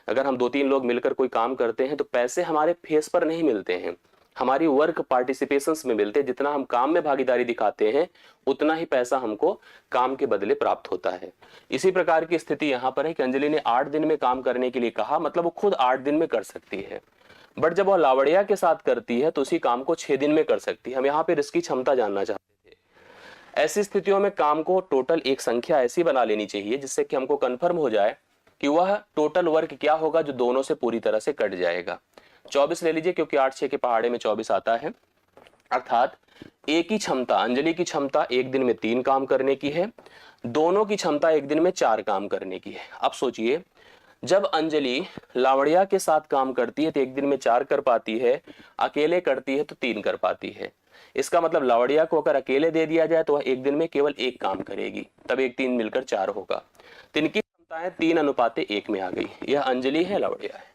अगर हम 2-3 लोग मिलकर कोई काम करते हैं तो पैसे हमारे फेस पर नहीं मिलते हैं, हमारी वर्क पार्टिसिपेशंस में मिलते हैं। जितना हम काम में भागीदारी दिखाते हैं उतना ही पैसा हमको काम के बदले प्राप्त होता है। इसी प्रकार की स्थिति यहाँ पर है कि अंजलि ने 8 दिन में काम करने के लिए कहा, मतलब वो खुद 8 दिन में कर सकती है, बट जब वह लावड़िया के साथ करती है तो उसी काम को 6 दिन में कर सकती है। हम यहाँ पे इसकी क्षमता जानना चाहते थे। ऐसी स्थितियों में काम को टोटल एक संख्या ऐसी बना लेनी चाहिए जिससे कि हमको कंफर्म हो जाए कि वह टोटल वर्क क्या होगा जो दोनों से पूरी तरह से कट जाएगा। 24 ले लीजिए, क्योंकि 8-6 के पहाड़े में 24 आता है, अर्थात एक ही क्षमता, अंजलि की क्षमता एक दिन में 3 काम करने की है, दोनों की क्षमता एक दिन में 4 काम करने की है। अब सोचिए, जब अंजलि लावड़िया के साथ काम करती है तो एक दिन में 4 कर पाती है, अकेले करती है तो 3 कर पाती है। इसका मतलब लावड़िया को अगर अकेले दे दिया जाए तो वह एक दिन में केवल 1 काम करेगी, तब 1-3 मिलकर 4 होगा। तो इनकी क्षमताएं 3:1 में आ गई। यह अंजलि है, लावड़िया है।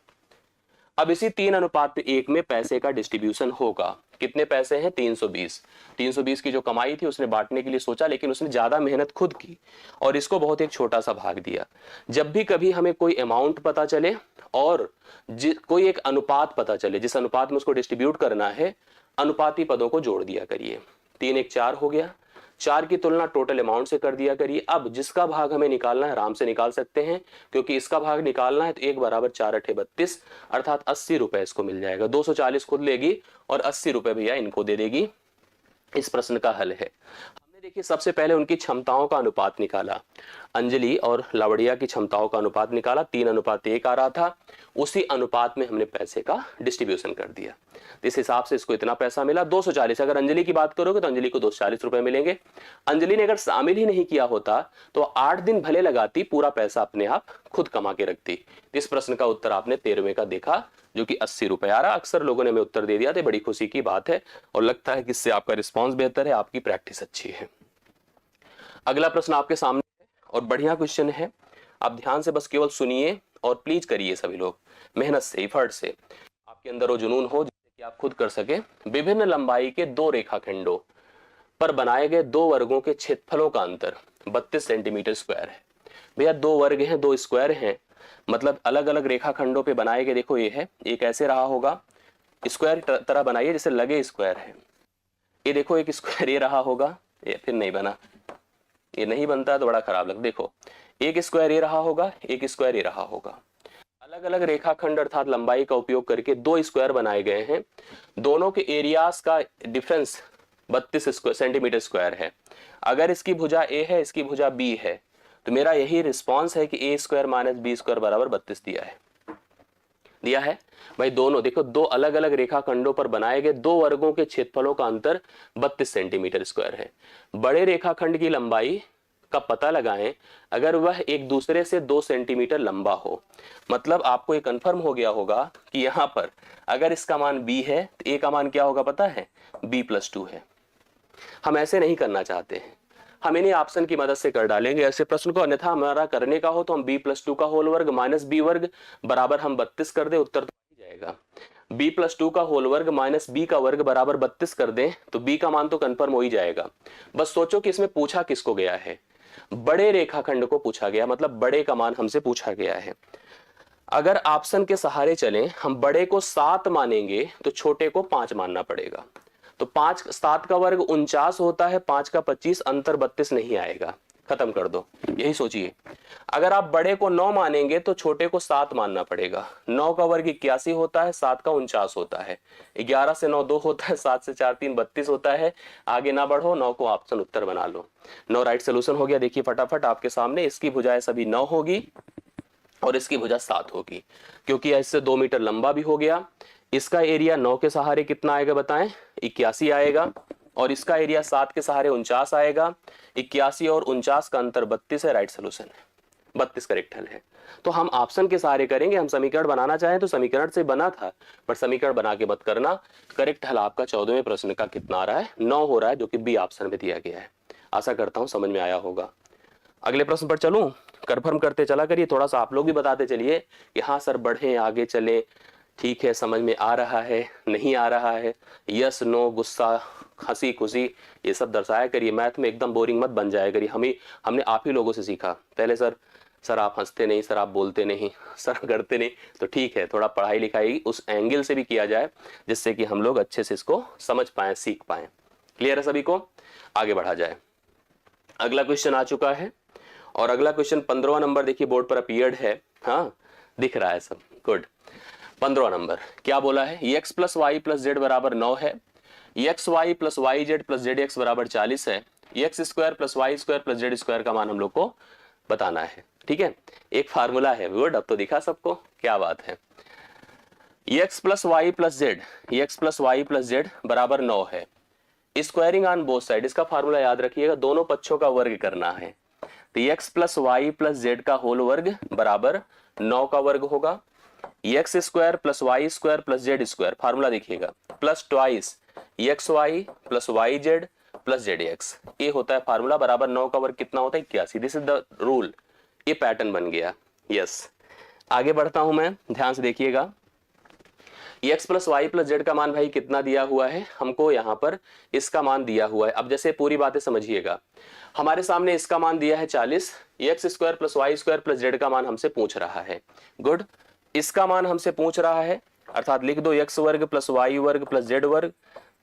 अब इसी 3:1 में पैसे का डिस्ट्रीब्यूशन होगा। कितने पैसे हैं? 320। 320 की जो कमाई थी उसने बांटने के लिए सोचा, लेकिन उसने ज्यादा मेहनत खुद की और इसको बहुत एक छोटा सा भाग दिया। जब भी कभी हमें कोई अमाउंट पता चले और कोई एक अनुपात पता चले, जिस अनुपात में उसको डिस्ट्रीब्यूट करना है, अनुपाती पदों को जोड़ दिया करिए। 3-1-4 हो गया, 4 की तुलना टोटल अमाउंट से कर दिया करिए। अब जिसका भाग हमें निकालना है आराम से निकाल सकते हैं, क्योंकि इसका भाग निकालना है तो 1 बराबर 4×8=32, अर्थात 80 रुपए इसको मिल जाएगा। 240 खुद लेगी और 80 रुपए भैया इनको दे देगी। इस प्रश्न का हल है। हमने देखिए सबसे पहले उनकी क्षमताओं का अनुपात निकाला, अंजलि और लावड़िया की क्षमताओं का अनुपात निकाला, 3:1 आ रहा था। उसी अनुपात में हमने पैसे का डिस्ट्रीब्यूशन कर दिया। इस हिसाब से इसको इतना पैसा मिला, 240। अगर अंजलि की बात करोगे तो अंजलि को 240 रुपए मिलेंगे। अंजलि ने अगर शामिल ही नहीं किया होता तो 8 दिन भले लगाती, पूरा पैसा अपने आप खुद कमा के रखती। इस प्रश्न का उत्तर आपने 13वें का देखा, जो कि 80 रुपए आ रहा। अक्सर लोगों ने हमें उत्तर दे दिया था, बड़ी खुशी की बात है और लगता है कि इससे आपका रिस्पॉन्स बेहतर है, आपकी प्रैक्टिस अच्छी है। अगला प्रश्न आपके सामने है और बढ़िया क्वेश्चन है। आप ध्यान से बस केवल सुनिए और प्लीज करिए, सभी लोग मेहनत से, एफर्ट से। आपके अंदर वो जुनून हो जिससे कि आप खुद कर सके, विभिन्न लंबाई के दो रेखाखंडों पर बनाए गए दो वर्गों के क्षेत्रफलों का अंतर 32 सेंटीमीटर स्क्वायर है। भैया दो वर्ग हैं, दो स्क्वायर हैं, मतलब अलग अलग रेखाखंडों पे बनाए गए। देखो ये है, एक ऐसे रहा होगा, स्क्वायर तरह बनाइए जैसे लगे स्क्वायर है। ये देखो एक स्क्वायर ये रहा होगा, ये फिर नहीं बना, ये नहीं बनता तो बड़ा खराब लगता। देखो एक स्क्वायर ये रहा होगा, एक स्क्वायर ये रहा होगा। अलग अलग रेखाखंड अर्थात लंबाई का उपयोग करके दो स्क्वायर बनाए गए हैं, दोनों के एरियाज का डिफरेंस 32 सेंटीमीटर स्क्वायर है। अगर इसकी भुजा ए है, इसकी भुजा बी है, तो मेरा यही रिस्पॉन्स है कि ए स्क्वायर माइनस बी स्क्वायर बराबर 32 दिया है भाई। दोनों देखो, दो अलग अलग रेखाखंडों पर बनाए गए दो वर्गों के क्षेत्रफलों का अंतर 32 सेंटीमीटर स्क्वायर है। बड़े रेखाखंड की लंबाई का पता लगाएं अगर वह एक दूसरे से 2 सेंटीमीटर लंबा हो। मतलब आपको ये कंफर्म हो गया होगा कि यहां पर अगर इसका मान b है तो a का मान क्या होगा पता है, b+2 है। हम ऐसे नहीं करना चाहते हैं, हम इन्हीं ऑप्शन की मदद से कर डालेंगे ऐसे प्रश्न को। अन्यथा हमारा करने का हो तो हम b+2 का होल वर्ग माइनस b वर्ग बराबर हम 32 कर दे, उत्तर तो आ जाएगा। b+2 का होल वर्ग माइनस b का वर्ग बराबर 32 कर दें तो b का मान तो कंफर्म हो ही जाएगा। बस सोचो कि इसमें पूछा किसको गया है, बड़े रेखाखंड को पूछा गया, मतलब बड़े का मान हमसे पूछा गया है। अगर ऑप्शन के सहारे चलें, हम बड़े को 7 मानेंगे तो छोटे को 5 मानना पड़ेगा। तो 5 7 का वर्ग 49 होता है, 5 का 25, अंतर 32 नहीं आएगा, खत्म कर दो। यही सोचिए, अगर आप बड़े को 9 मानेंगे तो छोटे को 7 मानना पड़ेगा। 9 का वर्ग 81 होता है, 7 का 49 होता है, 11 से 9 2 होता है, 7 से 4 3 32 होता है। आगे ना बढ़ो, 9 को ऑप्शन उत्तर बना लो। 9 राइट सोल्यूशन हो गया। देखिए फटाफट आपके सामने, इसकी भुजाएं सभी 9 होगी और इसकी भुजा 7 होगी, क्योंकि इससे 2 मीटर लंबा भी हो गया। इसका एरिया 9 के सहारे कितना आएगा बताएं, 81 आएगा, और इसका एरिया 7 के सहारे 49 आएगा। 81 और 49 का अंतर 32 है, राइट सोल्यूशन है, 32 करेक्ट हल है। तो हम ऑप्शन के सहारे करेंगे। हम समीकरण बनाना चाहें तो समीकरण से बना था, पर समीकरण बना के मत करना। करेक्ट हल आपका 14वें प्रश्न का कितना आ रहा है, 9 हो रहा है, जो कि बी ऑप्शन में दिया गया है। आशा करता हूं समझ में आया होगा। अगले प्रश्न पर चलूं, कंफर्म करते चला करिए, थोड़ा सा आप लोग भी बताते चलिए कि हाँ सर बढ़े आगे चले, ठीक है, समझ में आ रहा है, नहीं आ रहा है, यस नो, गुस्सा, हंसी खुशी, ये सब दर्शाया करिए। मैथ में एकदम बोरिंग मत बन जाया करिए। हमने आप ही लोगों से सीखा पहले, सर आप हंसते नहीं, सर आप बोलते नहीं, सर करते नहीं, तो ठीक है, थोड़ा पढ़ाई लिखाई उस एंगल से भी किया जाए जिससे कि हम लोग अच्छे से इसको समझ पाए, सीख पाए। क्लियर है सभी को, आगे बढ़ा जाए। अगला क्वेश्चन आ चुका है, और अगला क्वेश्चन 15वां नंबर देखिए बोर्ड पर अपीयर्ड है। हाँ दिख रहा है सब, गुड। 15वां नंबर क्या बोला है, x plus y plus z बराबर 9 है, x y plus y z plus z x बराबर 40 है, x square plus y square plus z square का मान हम लोग को बताना है। ठीक है, एक फार्मूला है, गुड, अब तो दिखा सबको, क्या बात है। X plus y plus z, x plus y plus z बराबर 9 है, स्क्वायरिंग ऑन बोथ साइड, इसका फार्मूला याद रखिएगा, दोनों पक्षों का वर्ग करना है। तो x plus y plus z का होल वर्ग बराबर 9 का वर्ग होगा, x square plus y square plus z square, formula देखिएगा, plus twice x y plus y z plus z x, ये होता है फार्मूला, बराबर 9 का वर्ग कितना होता है, 81। दिस इज द रूल, ये पैटर्न बन गया। यस, आगे बढ़ता हूं मैं, ध्यान से देखिएगा। X plus y plus z का मान भाई कितना दिया हुआ है हमको, यहां पर इसका मान दिया हुआ है। अब जैसे पूरी बातें समझिएगा, हमारे सामने इसका मान दिया है 40, x square plus y square plus z का मान हमसे पूछ रहा है, गुड। इसका मान हमसे पूछ रहा है, अर्थात लिख दो एक्स वर्ग प्लस वाई वर्ग प्लस जेड वर्ग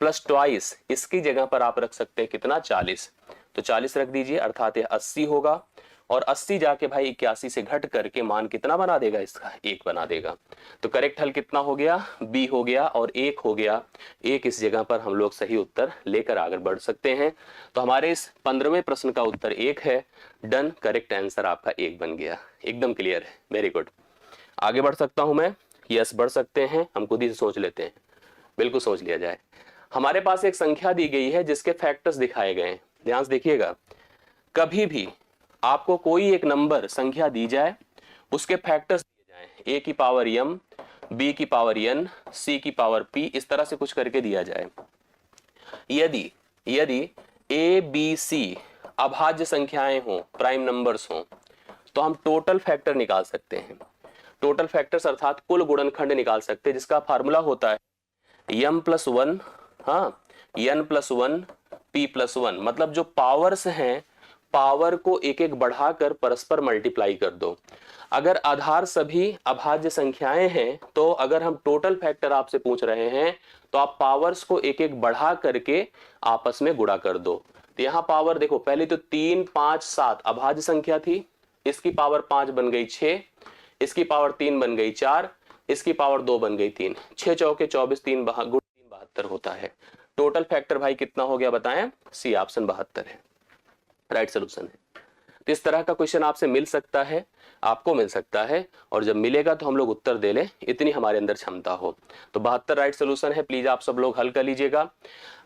प्लस ट्वाइस, इसकी जगह पर आप रख सकते हैं कितना, 40, तो 40 रख दीजिए, अर्थात यह 80 होगा, और 80 जाके भाई 81 से घट करके मान कितना बना देगा, इसका 1 बना देगा। तो करेक्ट हल कितना हो गया, बी हो गया, और 1 हो गया। 1 इस जगह पर हम लोग सही उत्तर लेकर आगे बढ़ सकते हैं। तो हमारे इस 15वें प्रश्न का उत्तर 1 है, डन, करेक्ट आंसर आपका 1 बन गया। एकदम क्लियर है, वेरी गुड। आगे बढ़ सकता हूं मैं, यस बढ़ सकते हैं, हम खुद ही से सोच लेते हैं, बिल्कुल सोच लिया जाए। हमारे पास एक संख्या दी गई है जिसके फैक्टर्स दिखाए गए हैं, ध्यान से देखिएगा। कभी भी आपको कोई एक नंबर संख्या दी जाए, उसके फैक्टर्स दिए जाएं, a की पावर m, b की पावर n, c की पावर p, इस तरह से कुछ करके दिया जाए। यदि a b c अभाज्य संख्याएं हों, प्राइम नंबर्स हों, तो हम टोटल फैक्टर निकाल सकते हैं। टोटल फैक्टर्स अर्थात कुल गुणनखंड निकाल सकते हैं, जिसका फार्मूला होता है m+1, हाँ n+1 p+1, मतलब जो पावर्स हैं पावर को एक एक बढ़ाकर परस्पर मल्टीप्लाई कर दो। अगर आधार सभी अभाज्य संख्याएं हैं तो अगर हम टोटल फैक्टर आपसे पूछ रहे हैं तो आप पावर्स को एक एक बढ़ा करके आपस में गुणा कर दो। तो यहां पावर देखो, पहले तो 3 5 7 अभाज्य संख्या थी, इसकी पावर 5 बन गई 6, इसकी पावर 3 बन गई 4, इसकी पावर 2 बन गई 3, 6 चौके 24, 3 72 होता है। टोटल फैक्टर भाई कितना हो गया बताएं? सी ऑप्शन 72 है, राइट सोल्यूशन है। तो इस तरह का क्वेश्चन आपसे मिल सकता है, आपको मिल सकता है, और जब मिलेगा तो हम लोग उत्तर दे लें, इतनी हमारे अंदर क्षमता हो। तो 72 राइट सोल्यूशन है, प्लीज आप सब लोग हल कर लीजिएगा।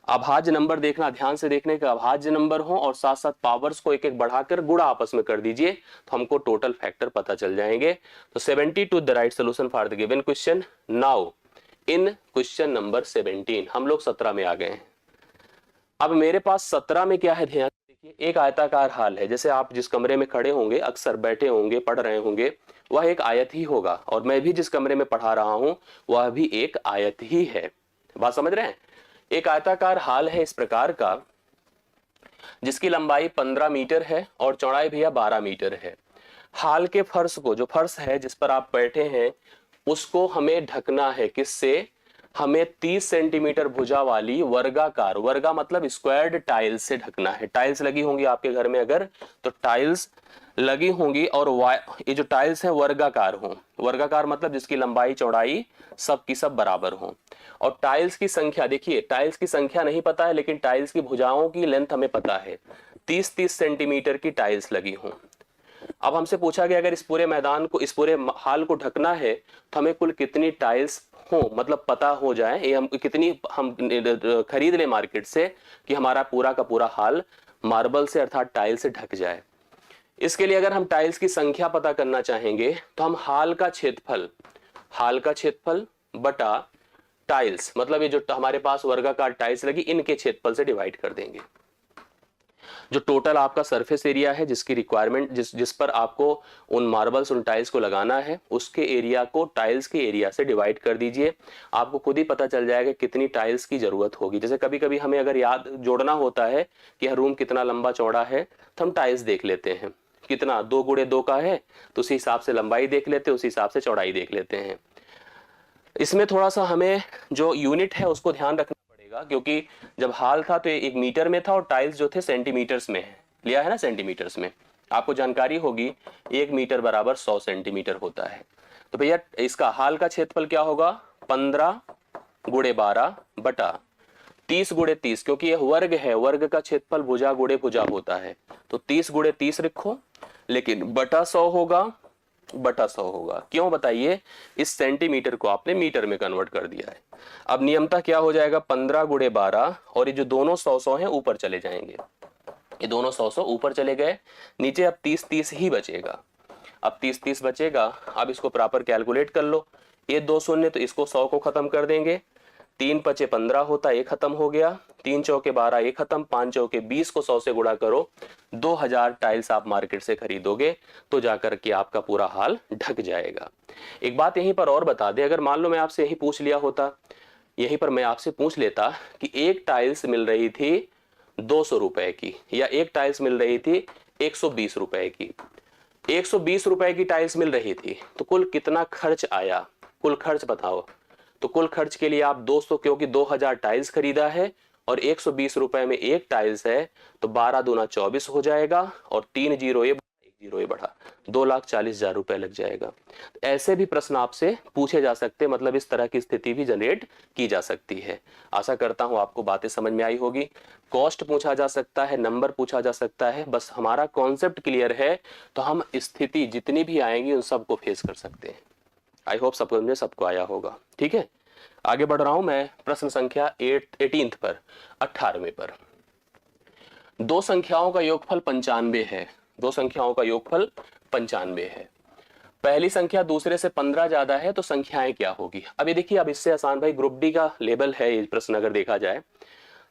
अभाज्य नंबर देखना, ध्यान से देखने का, अभाज्य नंबर हो और साथ साथ पावर्स को एक एक बढ़ाकर गुणा आपस में कर दीजिए तो हमको टोटल फैक्टर पता चल जाएंगे। तो 72 the right solution for the given question. Now in question number 17 हम लोग 17 में आ गए हैं। अब मेरे पास 17 में क्या है, ध्यान देखिए, एक आयताकार हाल है। जैसे आप जिस कमरे में खड़े होंगे, अक्सर बैठे होंगे, पढ़ रहे होंगे, वह एक आयत ही होगा, और मैं भी जिस कमरे में पढ़ा रहा हूं वह भी एक आयत ही है। बात समझ रहे हैं? एक आयताकार हाल है इस प्रकार का जिसकी लंबाई 15 मीटर है और चौड़ाई भैया 12 मीटर है। हाल के फर्श को, जो फर्श है जिस पर आप बैठे हैं, उसको हमें ढकना है। किससे? हमें 30 सेंटीमीटर भुजा वाली वर्गाकार, वर्गा मतलब स्क्वायर्ड टाइल्स से ढकना है। टाइल्स लगी होंगी आपके घर में अगर, तो टाइल्स लगी होंगी, और ये जो टाइल्स है वर्गाकार हो। वर्गाकार मतलब जिसकी लंबाई चौड़ाई सब की सब बराबर हो। और टाइल्स की संख्या देखिए, टाइल्स की संख्या नहीं पता है लेकिन टाइल्स की भुजाओं की लेंथ हमें पता है, 30-30 सेंटीमीटर की टाइल्स लगी हों। अब हमसे पूछा गया अगर इस पूरे मैदान को, इस पूरे हाल को ढकना है तो हमें कुल कितनी टाइल्स हो, मतलब पता हो जाए, ये हम कितनी हम खरीद ले मार्केट से कि हमारा पूरा का पूरा हाल मार्बल से अर्थात टाइल से ढक जाए। इसके लिए अगर हम टाइल्स की संख्या पता करना चाहेंगे तो हम हाल का क्षेत्रफल बटा टाइल्स, मतलब ये जो हमारे पास वर्गाकार टाइल्स लगी, इनके क्षेत्रफल से डिवाइड कर देंगे। जो टोटल आपका सरफेस एरिया है, जिसकी रिक्वायरमेंट, जिस पर आपको उन मार्बल्स, उन टाइल्स को लगाना है, उसके एरिया को टाइल्स के एरिया से डिवाइड कर दीजिए। आपको खुद ही पता चल जाएगा कितनी टाइल्स की जरूरत होगी। जैसे कभी कभी हमें अगर याद जोड़ना होता है कि यह रूम कितना लंबा चौड़ा है, तो हम टाइल्स देख लेते हैं, कितना 2 गुणे 2 का है, तो उसी हिसाब से लंबाई देख लेते हैं, उसी हिसाब से चौड़ाई देख लेते हैं। इसमें थोड़ा सा हमें जो यूनिट है उसको ध्यान रखना पड़ेगा, क्योंकि जब हाल था तो ये 1 मीटर में था और टाइल्स जो थे सेंटीमीटर्स में है, लिया है ना सेंटीमीटर्स में। आपको जानकारी होगी 1 मीटर बराबर 100 सेंटीमीटर होता है। तो भैया इसका हाल का क्षेत्रफल क्या होगा? 15 गुणे 12 बटा 30 गुणे 30, क्योंकि यह वर्ग है, वर्ग का क्षेत्रफल भुजा गुणे भुजा होता है, तो 30 गुणे 30 लिखो, लेकिन बटा 100 होगा, बटा 100 होगा। क्यों बताइए? इस सेंटीमीटर को आपने मीटर में कन्वर्ट कर दिया है। अब नियमता क्या हो जाएगा? 15 गुणे 12, और ये जो दोनों 100 हैं ऊपर चले जाएंगे, ये दोनों 100 ऊपर चले गए, नीचे अब 30-30 ही बचेगा। अब 30-30 बचेगा। अब इसको प्रॉपर कैलकुलेट कर लो, ये 2 शून्य तो इसको 100 को खत्म कर देंगे, 3 पचे 15 होता, ये खत्म हो गया, 3 चौके 12 ये खत्म, 5 चौके 20 को 100 से गुणा करो, 2000 टाइल्स आप मार्केट से खरीदोगे तो जाकर के आपका पूरा हाल ढक जाएगा। एक बात यहीं पर और बता दे, अगर मान लो मैं आपसे यही पूछ लिया होता, यहीं पर मैं आपसे पूछ लेता कि एक टाइल्स मिल रही थी 200 रुपए की, या एक टाइल्स मिल रही थी 120 रुपए की, 120 रुपए की टाइल्स मिल रही थी, तो कुल कितना खर्च आया? कुल खर्च बताओ। तो कुल खर्च के लिए आप 200, क्योंकि 2000 टाइल्स खरीदा है और 120 रुपए में एक टाइल्स है, तो 12 दूना 24 हो जाएगा, और 3 जीरो ये 1 जीरो ये बढ़ा, 2,40,000 रुपए लग जाएगा। ऐसे भी प्रश्न आपसे पूछे जा सकते हैं, मतलब इस तरह की स्थिति भी जनरेट की जा सकती है। आशा करता हूं आपको बातें समझ में आई होगी। कॉस्ट पूछा जा सकता है, नंबर पूछा जा सकता है, बस हमारा कॉन्सेप्ट क्लियर है तो हम स्थिति जितनी भी आएंगी उन सबको फेस कर सकते हैं। आई होप सबको समझ सबको आया होगा। ठीक है, आगे बढ़ रहा हूं मैं प्रश्न संख्या 18 पर, 18वें पर। दो संख्याओं का योगफल 95 है, दो संख्याओं का योगफल 95 है। पहली संख्या दूसरे से 15 ज्यादा है तो संख्याएं क्या होगी? अब ये देखिए, अब इससे आसान भाई ग्रुप डी का लेवल है ये प्रश्न। अगर देखा जाए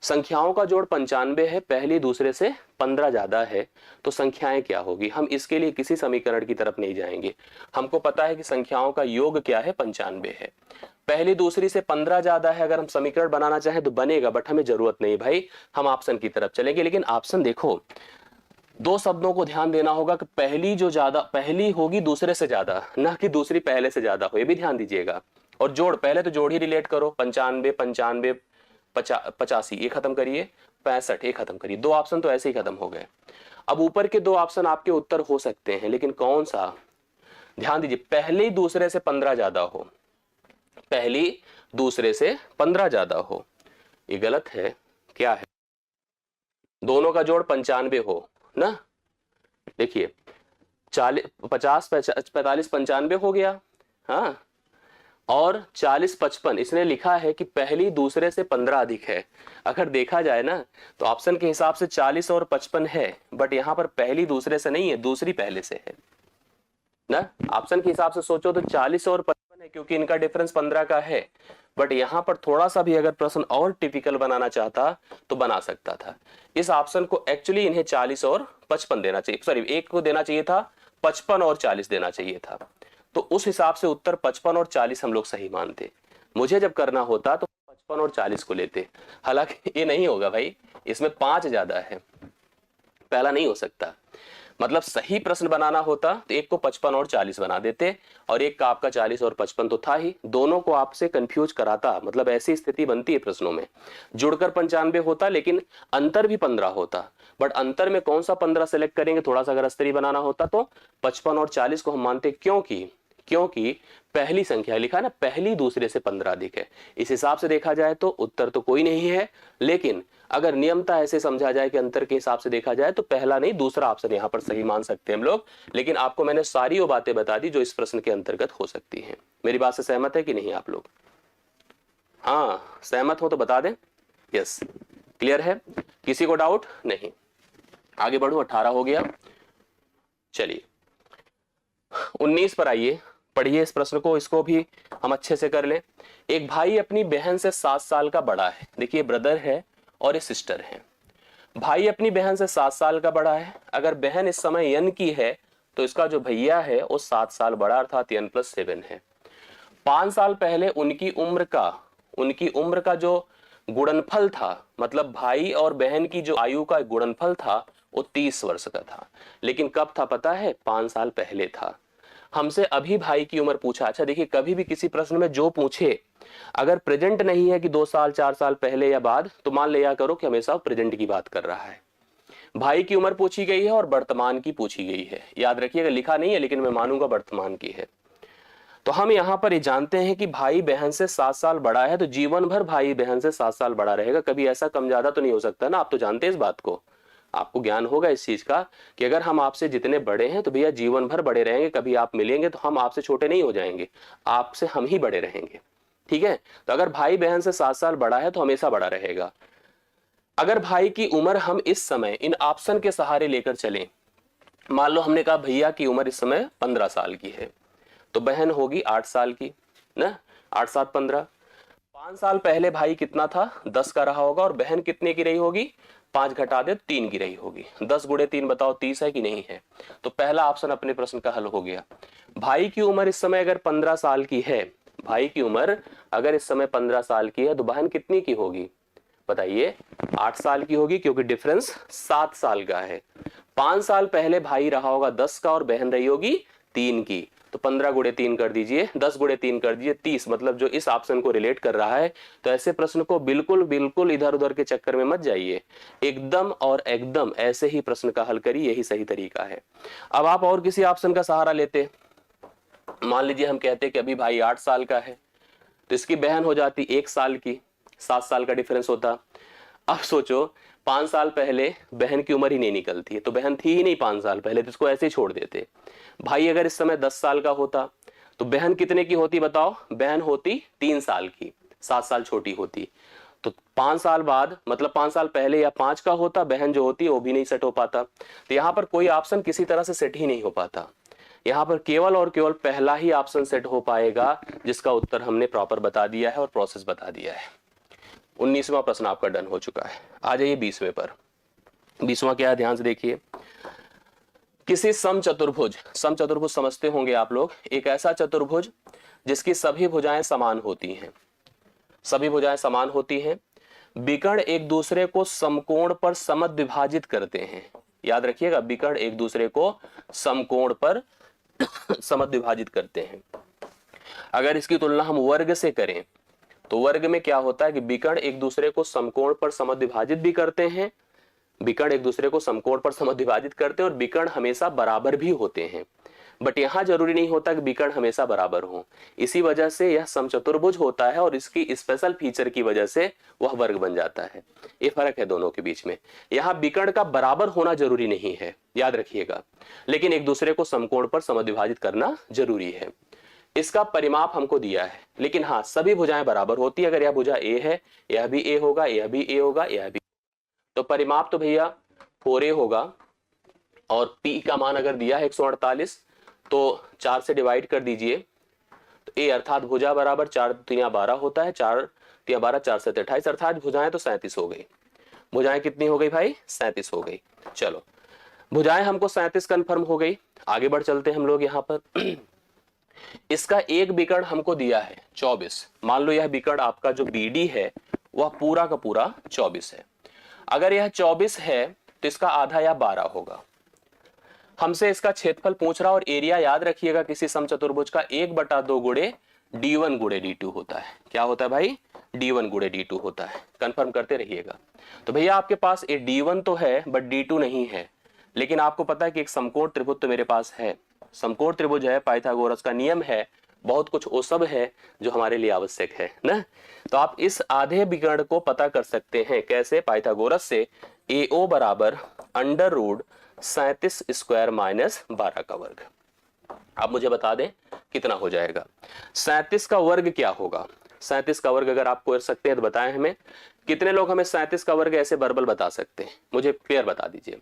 संख्याओं का जोड़ 95 है, पहली दूसरे से 15 ज्यादा है, तो संख्याएं क्या होगी? हम इसके लिए किसी समीकरण की तरफ नहीं जाएंगे, हमको पता है कि संख्याओं का योग क्या है, 95 है। पहली दूसरी से 15 ज्यादा है, अगर हम समीकरण बनाना चाहें तो बनेगा, बट हमें जरूरत नहीं भाई, हम ऑप्शन की तरफ चलेंगे। लेकिन ऑप्शन देखो, दो शब्दों को ध्यान देना होगा कि पहली जो ज्यादा, पहली होगी दूसरे से ज्यादा, ना कि दूसरी पहले से ज्यादा हो, ये भी ध्यान दीजिएगा। और जोड़, पहले तो जोड़ ही रिलेट करो, 95 95 85 ये खत्म करिए, 65 ये खत्म करिए, दो ऑप्शन तो ऐसे ही खत्म हो गए। अब ऊपर के दो ऑप्शन आपके उत्तर हो सकते हैं, लेकिन कौन सा, ध्यान दीजिए, पहले दूसरे से 15 ज्यादा हो, पहली दूसरे से 15 ज्यादा हो, ये गलत है। क्या है, दोनों का जोड़ 95 हो ना, देखिए 40 50 45 95 हो गया, हाँ, और 40 55 इसने लिखा है कि पहली दूसरे से 15 अधिक है। अगर देखा जाए ना तो ऑप्शन के हिसाब से 40 और 55 है, बट यहां पर पहली दूसरे से नहीं है, दूसरी पहले से है ना। ऑप्शन के हिसाब से सोचो तो 40 और 55 है, क्योंकि इनका डिफरेंस 15 का है। बट यहां पर थोड़ा सा भी अगर प्रश्न और टिपिकल बनाना चाहता तो बना सकता था। इस ऑप्शन को एक्चुअली इन्हें 40 और 55 देना चाहिए, सॉरी एक को देना चाहिए था 55 और 40 देना चाहिए था। तो उस हिसाब से उत्तर 55 और 40 हम लोग सही मानते। मुझे जब करना होता तो 55 और 40 को लेते, हालांकि ये नहीं होगा भाई, इसमें 5 ज्यादा है, पहला नहीं हो सकता। मतलब सही प्रश्न बनाना होता तो एक को 55 और 40 बना देते, और एक का आपका 40 और 55 तो था ही, दोनों को आपसे कंफ्यूज कराता। मतलब ऐसी स्थिति बनती है प्रश्नों में, जुड़कर 95 होता लेकिन अंतर भी 15 होता, बट अंतर में कौन सा 15 सेलेक्ट करेंगे, थोड़ा सा अगर स्तरीय बनाना होता तो 55 और 40 को हम मानते, क्योंकि पहली संख्या लिखा ना, पहली दूसरे से 15 अधिक है। इस हिसाब से देखा जाए तो उत्तर तो कोई नहीं है, लेकिन अगर नियमता ऐसे समझा जाए कि अंतर के हिसाब से देखा जाए तो पहला नहीं दूसरा ऑप्शन यहां पर सही मान सकते हैं हम लोग। लेकिन आपको मैंने सारी वो बातें बता दी जो इस प्रश्न के अंतर्गत हो सकती हैं। मेरी बात से सहमत है कि नहीं आप लोग? हाँ, सहमत हो तो बता दें। यस, क्लियर है, किसी को डाउट नहीं? आगे बढ़ू, 18 हो गया, चलिए 19 पर आइए, पढ़िए इस प्रश्न को, इसको भी हम अच्छे से कर लें। एक भाई अपनी बहन से 7 साल का बड़ा है, देखिए ब्रदर है और ये सिस्टर है। भाई अपनी बहन से 7 साल का बड़ा है। अगर बहन इस समय n की है तो इसका जो भैया है वो 7 साल बड़ा अर्थात n + 7 है। 5 साल पहले उनकी उम्र का जो गुणनफल था, मतलब भाई और बहन की जो आयु का गुणनफल था वो 30 वर्ष का था। लेकिन कब था पता है? 5 साल पहले था। हमसे अभी भाई की उम्र पूछा। अच्छा देखिए, कभी भी किसी प्रश्न में जो पूछे, अगर प्रेजेंट नहीं है कि 2 साल 4 साल पहले या बाद, तो मान लिया करो कि हमेशा प्रेजेंट की बात कर रहा है। भाई की उम्र पूछी गई है और वर्तमान की पूछी गई है, याद रखिएगा, लिखा नहीं है लेकिन मैं मानूंगा वर्तमान की है। तो हम यहां पर ये जानते हैं कि भाई बहन से 7 साल बड़ा है, तो जीवन भर भाई बहन से 7 साल बड़ा रहेगा, कभी ऐसा कम ज्यादा तो नहीं हो सकता ना। आप तो जानते हैं इस बात को, आपको ज्ञान होगा इस चीज का कि अगर हम आपसे जितने बड़े हैं तो भैया जीवन भर बड़े रहेंगे, कभी आप मिलेंगे तो हम आपसे छोटे नहीं हो जाएंगे, आपसे हम ही बड़े रहेंगे। ठीक है, तो अगर भाई बहन से 7 साल बड़ा है तो हमेशा बड़ा रहेगा। अगर भाई की उम्र हम इस समय इन ऑप्शन के सहारे लेकर चलें, मान लो हमने कहा भैया की उम्र इस समय 15 साल की है, तो बहन होगी 8 साल की ना, 8 7 15। 5 साल पहले भाई कितना था? 10 का रहा होगा, और बहन कितने की रही होगी? 5 घटा दे 3 की रही होगी। 10 गुणे 3 बताओ 30 है कि नहीं है? तो पहला ऑप्शन अपने प्रश्न का हल हो गया। भाई की उम्र इस समय अगर 15 साल की है, भाई की उम्र अगर इस समय 15 साल की है, तो बहन कितनी की होगी बताइए? 8 साल की होगी, क्योंकि डिफरेंस 7 साल का है। 5 साल पहले भाई रहा होगा 10 का और बहन रही होगी 3 की, तो 15 गुणे 3 कर दीजिए, 10 गुणे 3 कर दीजिए 30, मतलब जो इस ऑप्शन को रिलेट कर रहा है। तो ऐसे प्रश्न को बिल्कुल इधर उधर के चक्कर में मत जाइए, एकदम और एकदम ऐसे ही प्रश्न का हल करिए, यही सही तरीका है। अब आप और किसी ऑप्शन का सहारा लेते, मान लीजिए हम कहते कि अभी भाई 8 साल का है, तो इसकी बहन हो जाती 1 साल की, 7 साल का डिफरेंस होता। अब सोचो 5 साल पहले बहन की उम्र ही नहीं निकलती है, तो बहन थी ही नहीं 5 साल पहले, तो इसको ऐसे ही छोड़ देते। भाई अगर इस समय 10 साल का होता तो बहन कितने की होती बताओ? बहन होती 3 साल की, 7 साल छोटी होती। तो 5 साल बाद, मतलब 5 साल पहले या 5 का होता, बहन जो होती है वो भी नहीं सेट हो पाता। तो यहां पर कोई ऑप्शन किसी तरह से सेट ही नहीं हो पाता। यहां पर केवल और केवल पहला ही ऑप्शन सेट हो पाएगा, जिसका उत्तर हमने प्रॉपर बता दिया है और प्रोसेस बता दिया है। 19वां प्रश्न आपका डन हो चुका है। आ जाइए 20वें पर। 20वां क्या है, ध्यान से देखिए। किसी समचतुर्भुज, समचतुर्भुज समझते होंगे आप लोग, एक ऐसा चतुर्भुज जिसकी सभी भुजाएं समान होती हैं, सभी भुजाएं समान होती हैं, विकर्ण एक दूसरे को समकोण पर समद्विभाजित करते हैं। याद रखिएगा, विकर्ण एक दूसरे को समकोण पर समद्विभाजित करते हैं। अगर इसकी तुलना हम वर्ग से करें तो वर्ग में क्या होता है कि विकर्ण एक दूसरे को समकोण पर समद्विभाजित भी करते हैं, विकर्ण एक दूसरे को समकोण पर समद्विभाजित करते हैं और विकर्ण हमेशा बराबर भी होते हैं। बट यहां जरूरी नहीं होता कि विकर्ण हमेशा बराबर हो, इसी वजह से यह समचतुर्भुज होता है और इसकी स्पेशल फीचर की वजह से वह वर्ग बन जाता है। ये फर्क है दोनों के बीच में। यहाँ विकर्ण का बराबर होना जरूरी नहीं है, याद रखिएगा, लेकिन एक दूसरे को समकोण पर समद्विभाजित करना जरूरी है। इसका परिमाप हमको दिया है, लेकिन हाँ सभी भुजाएं बराबर होती है। अगर यह भुजा ए है, यह भी ए होगा, यह भी ए होगा, यह भी, तो परिमाप तो भैया 4a होगा। और p का मान अगर दिया है 148 तो 4 से डिवाइड कर दीजिए, तो a अर्थात भुजा बराबर 4 तिया 12 होता है, 4 तिया 12, 4 से 28 अर्थात भुजाएं तो 37 हो गई। भुजाएं कितनी हो गई भाई? 37 हो गई। चलो भुजाएं हमको 37 कंफर्म हो गई। आगे बढ़ चलते हैं हम लोग यहाँ पर। इसका एक विकर्ण हमको दिया है 24। मान लो यह विकर्ण आपका जो BD है वह पूरा का पूरा 24 है। अगर यह 24 है तो इसका आधा या 12 होगा। हमसे इसका क्षेत्रफल पूछ रहा और एरिया याद रखिएगा किसी समचतुर्भुज का 1/2 गुणे D1 गुणे D2 होता है। क्या होता है भाई? D1 गुणे D2 होता है। कंफर्म करते रहिएगा। तो भैया आपके पास ये D1 तो है बट D2 नहीं है, लेकिन आपको पता है कि एक समकोण त्रिभुज तो मेरे पास है। समकोण त्रिभुज है, पाइथागोरस का नियम है, बहुत कुछ वो सब है जो हमारे लिए आवश्यक है ना। तो आप इस आधे विकर्ण को पता कर सकते हैं कैसे? पाइथागोरस से AO बराबर √37 स्क्वायर माइनस 12 का वर्ग। आप मुझे बता दें कितना हो जाएगा? 37 का वर्ग क्या होगा? 37 का वर्ग अगर आप कर सकते हैं तो बताएं हमें। कितने लोग हमें 37 का वर्ग ऐसे वर्बल बता सकते हैं? मुझे पेयर बता दीजिए।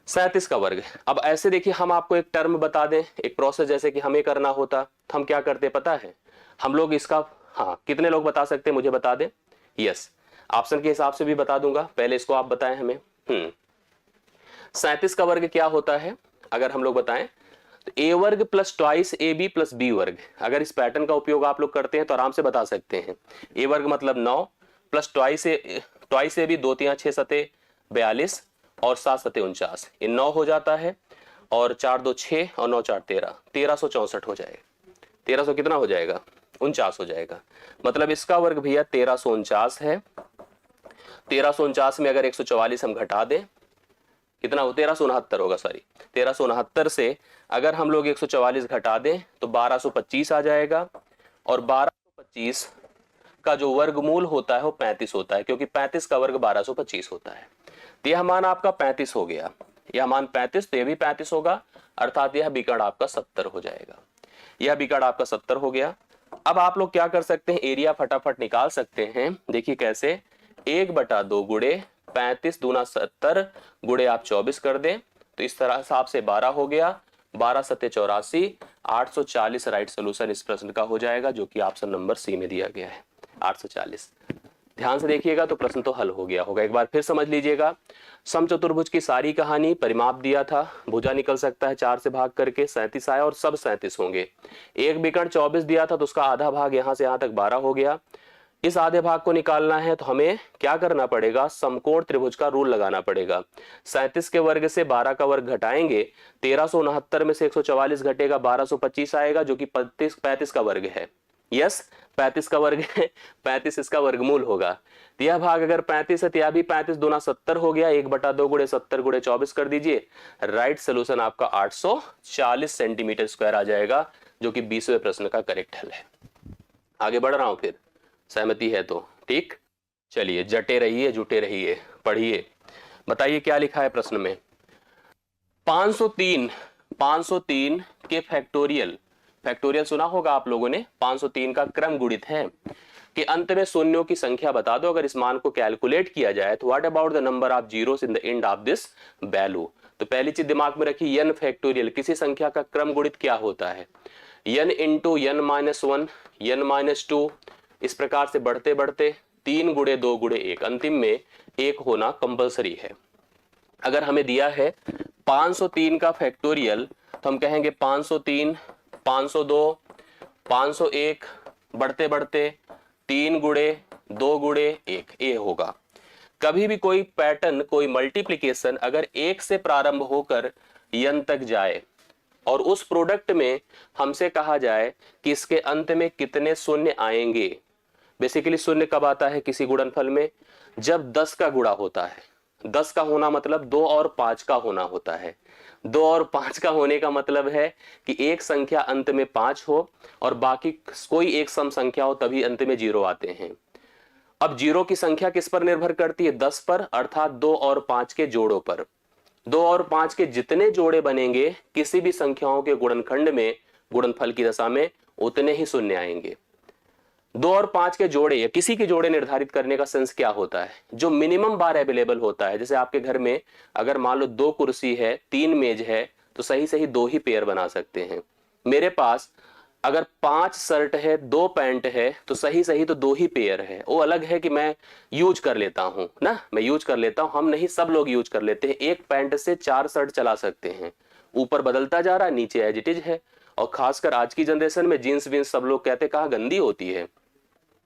37 का वर्ग। अब ऐसे देखिए, हम आपको एक टर्म बता दें, एक प्रोसेस जैसे कि हमें करना होता तो हम क्या करते पता है? हम लोग इसका, हाँ कितने लोग बता सकते हैं मुझे बता दें? यस, ऑप्शन के हिसाब से भी बता दूंगा, पहले इसको आप बताएं हमें। 37 का वर्ग क्या होता है अगर हम लोग बताएं तो A वर्ग plus twice AB plus B वर्ग। अगर इस पैटर्न का उपयोग आप लोग करते हैं तो आराम से बता सकते हैं। A वर्ग मतलब 9 प्लस ट्वाइस AB, 2 तिया 6 सते 42 और 7 सते 49, ये 9 हो जाता है। और 4 2 6 और 9 4 13, 1364 हो जाएगा। 1300 कितना हो जाएगा? 49 हो जाएगा। मतलब इसका वर्ग भैया 1349 है। 1349 में अगर 144 हम घटा दें, कितना हो? 1369 होगा, सॉरी 1369 से अगर हम लोग 144 घटा दें तो 1225 आ जाएगा। और 1225 का जो वर्गमूल होता है वो 35 होता है, क्योंकि 35 का वर्ग 1225 होता है। तो यह मान आपका 35 हो गया, यह मान 35, तो यह भी 35 होगा, अर्थात यह विकर्ण आपका 70 हो जाएगा। यह विकर्ण आपका 70 हो गया। अब आप लोग क्या कर सकते हैं? एरिया फटाफट निकाल सकते हैं। देखिए कैसे? 1/2 गुणे 35 दूना 70 गुणे आप 24 कर दें तो इस तरह हिसाब से 12 हो गया। 12 सत्ते 84, 840 राइट सोल्यूशन इस प्रश्न का हो जाएगा, जो कि ऑप्शन नंबर सी में दिया गया है 840। ध्यान से देखिएगा तो प्रश्न तो हल हो गया होगा। एक बार फिर समझ लीजिएगा, समचतुर्भुज की सारी कहानी, परिमाप दिया था, भुजा निकल सकता है 4 से भाग करके, 37 आया और सब 37 होंगे। एक विकर्ण 24 दिया था तो उसका आधा भाग यहां से यहां तक 12 हो गया। इस आधे भाग को निकालना है तो हमें क्या करना पड़ेगा? समकोण त्रिभुज का रूल लगाना पड़ेगा। 37 के वर्ग से 12 का वर्ग घटाएंगे, 1369 में से 144 घटेगा, 1225 आएगा, जो कि 35 का वर्ग है। यस, 35 का वर्ग है, 35 इसका वर्गमूल होगा। तो यह भाग अगर 35 है तो यह भी 35 दूना 70 हो गया। 1/2 गुणे 70 गुणे 24 कर दीजिए, राइट सोल्यूशन आपका 840 सेंटीमीटर स्क्वायर आ जाएगा, जो कि 20वें प्रश्न का करेक्ट हल है। आगे बढ़ रहा हूं, फिर सहमति है तो ठीक। चलिए, जटे रहिए, जुटे रहिए, पढ़िए, बताइए क्या लिखा है प्रश्न में। 503 के फैक्टोरियल सुना होगा आप लोगों ने। 503 का क्रम गुणित है कि अंत में शून्यों की संख्या बता दो। अगर इस मान को कैलकुलेट किया जाए तो what about the number of zeros in the end of this value. तो पहली चीज दिमाग में रखिए, n फैक्टोरियल, किसी संख्या का क्रम गुणित क्या होता है? n into n minus 1, n minus 2, इस प्रकार से बढ़ते बढ़ते 3 गुणे 2 गुणे 1, अंतिम में 1 होना कंपलसरी है। अगर हमें दिया है 503 का फैक्टोरियल तो हम कहेंगे 503, 502, 501, बढ़ते बढ़ते 3 गुणे 2 गुणे 1, ये होगा। कभी भी कोई पैटर्न, कोई मल्टीप्लिकेशन अगर 1 से प्रारंभ होकर n तक जाए और उस प्रोडक्ट में हमसे कहा जाए कि इसके अंत में कितने शून्य आएंगे। बेसिकली शून्य कब आता है किसी गुणनफल में? जब 10 का गुणा होता है। 10 का होना मतलब 2 और 5 का होना होता है। 2 और 5 का होने का मतलब है कि एक संख्या अंत में 5 हो और बाकी कोई एक सम संख्या हो, तभी अंत में 0 आते हैं। अब 0 की संख्या किस पर निर्भर करती है? 10 पर, अर्थात 2 और 5 के जोड़ों पर। 2 और 5 के जितने जोड़े बनेंगे किसी भी संख्याओं के गुणनखंड में, गुणनफल की दशा में, उतने ही शून्य आएंगे। 2 और 5 के जोड़े या किसी के जोड़े निर्धारित करने का सेंस क्या होता है? जो मिनिमम बार अवेलेबल होता है। जैसे आपके घर में अगर मान लो 2 कुर्सी है, 3 मेज है, तो सही सही 2 ही पेयर बना सकते हैं। मेरे पास अगर 5 शर्ट है, 2 पैंट है, तो सही सही तो 2 ही पेयर है। वो अलग है कि मैं यूज कर लेता हूं ना, मैं यूज कर लेता हूं, हम नहीं, सब लोग यूज कर लेते हैं। एक पैंट से 4 शर्ट चला सकते हैं। ऊपर बदलता जा रहा है, नीचे एज इट इज है। और खासकर आज की जनरेशन में जीन्स विन्स सब लोग कहते कहाँ गंदी होती है।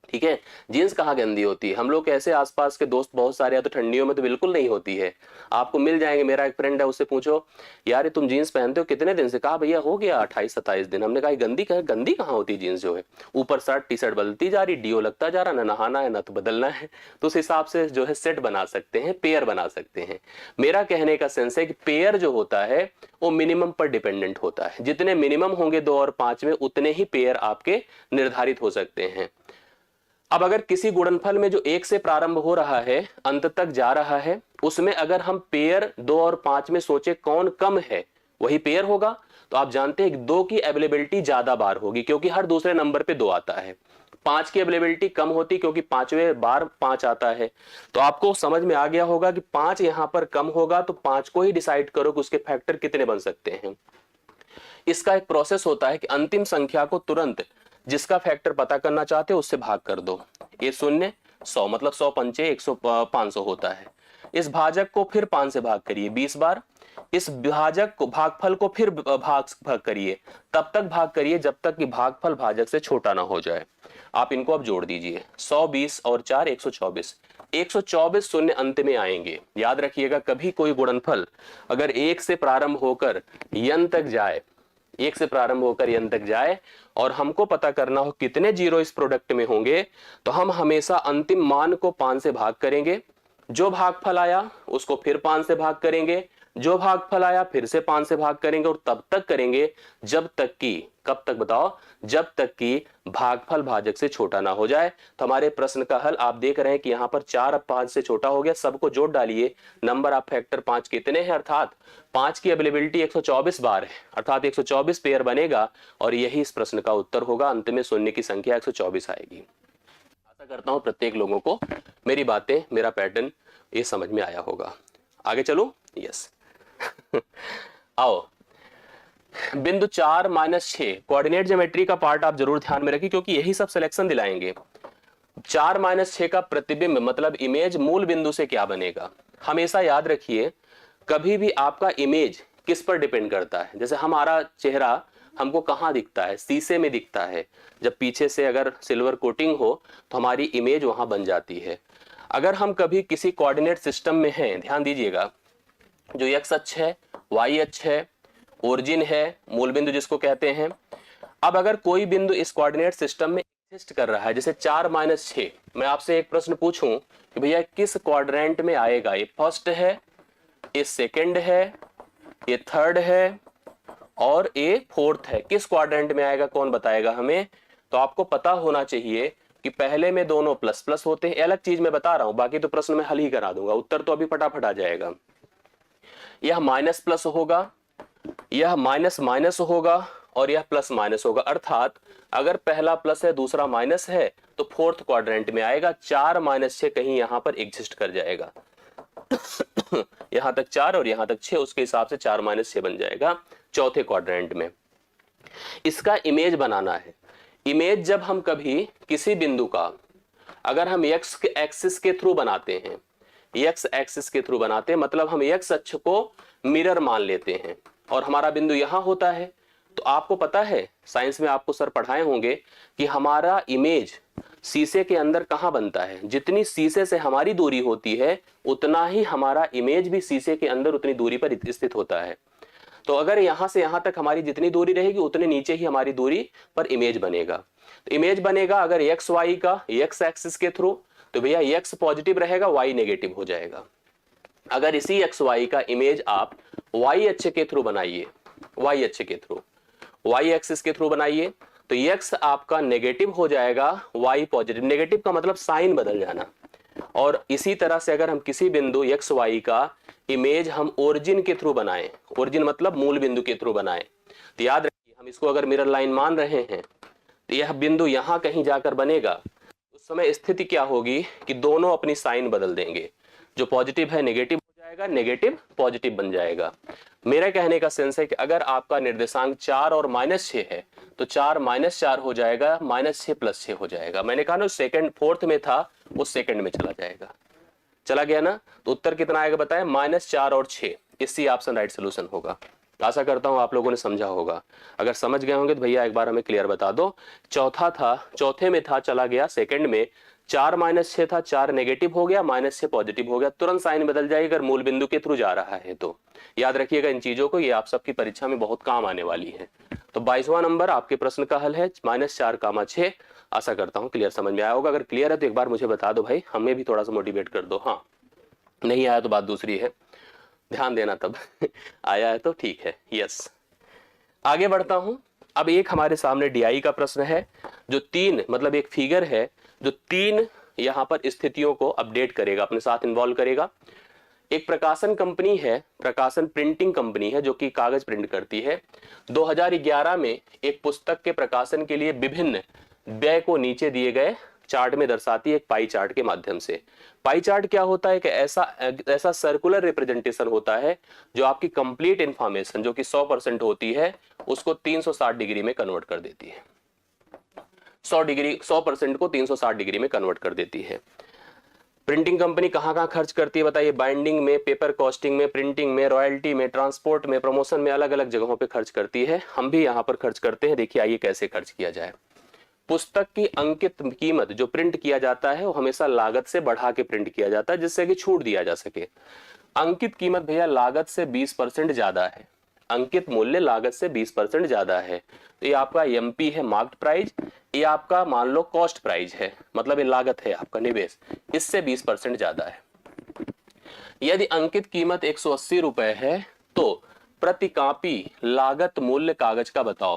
ठीक है, जीन्स कहाँ गंदी होती है? हम लोग कैसे, आसपास के दोस्त बहुत सारे हैं, तो ठंडियों में तो बिल्कुल नहीं होती है। आपको मिल जाएंगे। मेरा एक फ्रेंड है, उससे पूछो यार तुम जीन्स पहनते हो कितने दिन से? कहा भैया हो गया 28-27 दिन। हमने कहा गंदी कहाँ? गंदी कहाँ होती जीन्स जो है, ऊपर शर्ट टी शर्ट बदलती जा रही, डीओ लगता जा रहा, ना नहाना है ना तो बदलना है। तो उस हिसाब से जो है सेट बना सकते हैं, पेयर बना सकते हैं। मेरा कहने का सेंस है कि पेयर जो होता है वो मिनिमम पर डिपेंडेंट होता है। जितने मिनिमम होंगे 2 और 5 में, उतने ही पेयर आपके निर्धारित हो सकते हैं। अब अगर किसी गुणनफल में जो 1 से प्रारंभ हो रहा है, अंत तक जा रहा है, उसमें अगर हम पेयर 2 और 5 में सोचे कौन कम है, वही पेयर होगा। तो आप जानते हैं कि 2 की अवेलेबिलिटी ज्यादा बार होगी, क्योंकि हर दूसरे नंबर पे 2 आता है। 5 की अवेलेबिलिटी कम होती, क्योंकि 5वें बार 5 आता है। तो आपको समझ में आ गया होगा कि 5 यहां पर कम होगा, तो 5 को ही डिसाइड करो कि उसके फैक्टर कितने बन सकते हैं। इसका एक प्रोसेस होता है कि अंतिम संख्या को तुरंत जिसका फैक्टर पता करना चाहते हो उससे भाग कर दो। ये 0 100, मतलब 100 पंचे 500 होता है। इस भाजक को फिर 5 से भाग करिए 20 बार। इस भाजक को, भागफल को फिर भाग करिए, तब तक भाग करिए जब तक कि भागफल भाजक से छोटा ना हो जाए। आप इनको अब जोड़ दीजिए, 100, 20 और 4 124। 124 शून्य अंत में आएंगे। याद रखिएगा, कभी कोई गुणनफल अगर 1 से प्रारंभ होकर n तक जाए, 1 से प्रारंभ होकर n तक जाए और हमको पता करना हो कितने 0 इस प्रोडक्ट में होंगे, तो हम हमेशा अंतिम मान को 5 से भाग करेंगे। जो भागफल आया उसको फिर 5 से भाग करेंगे, जो भागफल आया फिर से 5 से भाग करेंगे, और तब तक करेंगे जब तक कि, कब तक बताओ? जब तक कि भागफल भाजक से छोटा ना हो जाए। तो हमारे प्रश्न का हल आप देख रहे हैं कि यहां पर 4 अब 5 से छोटा हो गया। सबको जोड़ डालिए, नंबर ऑफ फैक्टर 5 कितने हैं, अर्थात 5 की अवेलेबिलिटी 124 बार है, अर्थात 124 पेयर बनेगा, और यही इस प्रश्न का उत्तर होगा। अंत में शून्य की संख्या 124 आएगी। आशा करता हूं प्रत्येक लोगों को मेरी बातें, मेरा पैटर्न ये समझ में आया होगा। आगे चलो। यस आओ, बिंदु 4 - 6 कोऑर्डिनेट ज्योमेट्री का पार्ट आप जरूर ध्यान में रखिए, क्योंकि यही सब सिलेक्शन दिलाएंगे। 4 - 6 का प्रतिबिंब मतलब इमेज मूल बिंदु से क्या बनेगा। हमेशा याद रखिए, कभी भी आपका इमेज किस पर डिपेंड करता है। जैसे हमारा चेहरा हमको कहाँ दिखता है? शीशे में दिखता है। जब पीछे से अगर सिल्वर कोटिंग हो तो हमारी इमेज वहां बन जाती है। अगर हम कभी किसी कोऑर्डिनेट सिस्टम में हैं, ध्यान दीजिएगा, जो एक्स अक्ष है, वाई अक्ष है, ओरिजिन है, मूल बिंदु जिसको कहते हैं। अब अगर कोई बिंदु इस कोऑर्डिनेट सिस्टम में एग्जिस्ट कर रहा है, जैसे 4 - 6, मैं आपसे एक प्रश्न पूछूं कि भैया किस क्वाड्रेंट में आएगा? ये फर्स्ट है, ये सेकंड है, ये थर्ड है और ये फोर्थ है। किस क्वाड्रेंट में आएगा? कौन बताएगा हमें? तो आपको पता होना चाहिए कि पहले में दोनों प्लस प्लस होते हैं। अलग चीज मैं बता रहा हूं, बाकी तो प्रश्न में हल ही करा दूंगा, उत्तर तो अभी फटाफट आ जाएगा। यह माइनस प्लस होगा, यह माइनस माइनस होगा और यह प्लस माइनस होगा। अर्थात अगर पहला प्लस है दूसरा माइनस है तो फोर्थ क्वाड्रेंट में आएगा। 4 - 6 कहीं यहां पर एग्जिस्ट कर जाएगा। यहां तक 4 और यहां तक 6, उसके हिसाब से 4 - 6 बन जाएगा चौथे क्वाड्रेंट में। इसका इमेज बनाना है। इमेज जब हम कभी किसी बिंदु का अगर हम एक्स एक्सिस के थ्रू बनाते हैं, एक्स एक्सिस के थ्रू बनाते हैं, मतलब हम एक्स अक्ष को मिरर मान लेते हैं और हमारा बिंदु यहां होता है। तो आपको पता है साइंस में आपको सर पढ़ाए होंगे कि हमारा इमेज शीशे के अंदर कहां बनता है, जितनी शीशे से हमारी दूरी होती है उतना ही हमारा इमेज भी शीशे के अंदर उतनी दूरी पर स्थित होता है। तो अगर यहां से यहां तक हमारी जितनी दूरी रहेगी उतने नीचे ही हमारी दूरी पर इमेज बनेगा। तो इमेज बनेगा अगर एक्स वाई का एक्स एक्सिस के थ्रू, तो भैया एक्स पॉजिटिव रहेगा, वाई नेगेटिव हो जाएगा। अगर इसी एक्स वाई का इमेज आप वाई अक्ष के थ्रू बनाइए, वाई अक्ष के थ्रू, वाई एक्सिस के थ्रू बनाइए, तो एक्स आपका नेगेटिव हो जाएगा, वाई पॉजिटिव। नेगेटिव का मतलब साइन बदल जाना। और इसी तरह से अगर हम किसी बिंदु एक्स वाई का इमेज हम ओरिजिन के थ्रू बनाएं, ओरिजिन मतलब मूल बिंदु के थ्रू बनाएं, तो याद रखिए हम इसको अगर मिरर लाइन मान रहे हैं तो यह बिंदु यहां कहीं जाकर बनेगा। उस समय स्थिति क्या होगी कि दोनों अपनी साइन बदल देंगे, जो पॉजिटिव है नेगेटिव हो जाएगा, नेगेटिव पॉजिटिव बन जाएगा। मेरा कहने का सेंस है कि अगर आपका निर्देशांक 4 और -6 है तो 4 -4 हो जाएगा, -6 +6 हो जाएगा। मैंने कहा ना सेकंड फोर्थ में था, वो सेकंड में चला जाएगा, चला गया ना। तो उत्तर कितना आएगा बताएं, -4 और 6। इसी ऑप्शन राइट सोल्यूशन होगा। आशा करता हूं आप लोगों ने समझा होगा। अगर समझ गए होंगे तो भैया एक बार हमें क्लियर बता दो। चौथा था, चौथे में था, चला गया सेकंड में, 4 -6 था, 4 नेगेटिव हो गया, -6 पॉजिटिव हो गया, तुरंत साइन बदल जाएगी अगर मूल बिंदु के थ्रू जा रहा है तो। याद रखिएगा इन चीजों को, ये आप सबकी परीक्षा में बहुत काम आने वाली है। तो 22वां नंबर आपके प्रश्न का हल है -4, 6। आशा करता हूं क्लियर समझ में आया होगा। अगर क्लियर है तो एक बार मुझे बता दो भाई, हमें भी थोड़ा सा मोटिवेट कर दो। हाँ नहीं आया तो बात दूसरी है, ध्यान देना तब। आया है तो ठीक है, यस। आगे बढ़ता हूं। अब एक हमारे सामने डीआई का प्रश्न है, जो 3 मतलब एक फिगर है जो 3 यहां पर स्थितियों को अपडेट करेगा, अपने साथ इन्वॉल्व करेगा। एक प्रकाशन कंपनी है, प्रकाशन प्रिंटिंग कंपनी है जो कि कागज प्रिंट करती है। 2011 में एक पुस्तक के प्रकाशन के लिए विभिन्न व्यय को नीचे दिए गए चार्ट में दर्शाती है, एक पाई चार्ट के माध्यम से। पाई चार्ट क्या होता है कि ऐसा सर्कुलर रिप्रेजेंटेशन होता है जो आपकी कंप्लीट इंफॉर्मेशन जो कि 100% होती है उसको 360 डिग्री में कन्वर्ट कर देती है। 100% को 360 डिग्री में कन्वर्ट कर देती है। प्रिंटिंग कंपनी कहां कहां खर्च करती है बताइए, बाइंडिंग में, पेपर कॉस्टिंग में, प्रिंटिंग में, रॉयल्टी में, ट्रांसपोर्ट में, प्रमोशन में, अलग अलग जगहों पे खर्च करती है। हम भी यहां पर खर्च करते हैं। देखिए आइए कैसे खर्च किया जाए। पुस्तक की अंकित कीमत जो प्रिंट किया जाता है वो हमेशा लागत से बढ़ा के प्रिंट किया जाता है जिससे कि छूट दिया जा सके। अंकित कीमत भैया लागत से 20% ज्यादा है, अंकित मूल्य लागत से 20% ज्यादा है। तो ये आपका एमपी है, मार्क्ड प्राइस। ये आपका मान लो कॉस्ट प्राइस है, मतलब ये लागत है आपका निवेश, इससे 20% ज्यादा है। यदि अंकित कीमत 180 रुपए है तो प्रति कॉपी लागत मूल्य कागज का बताओ।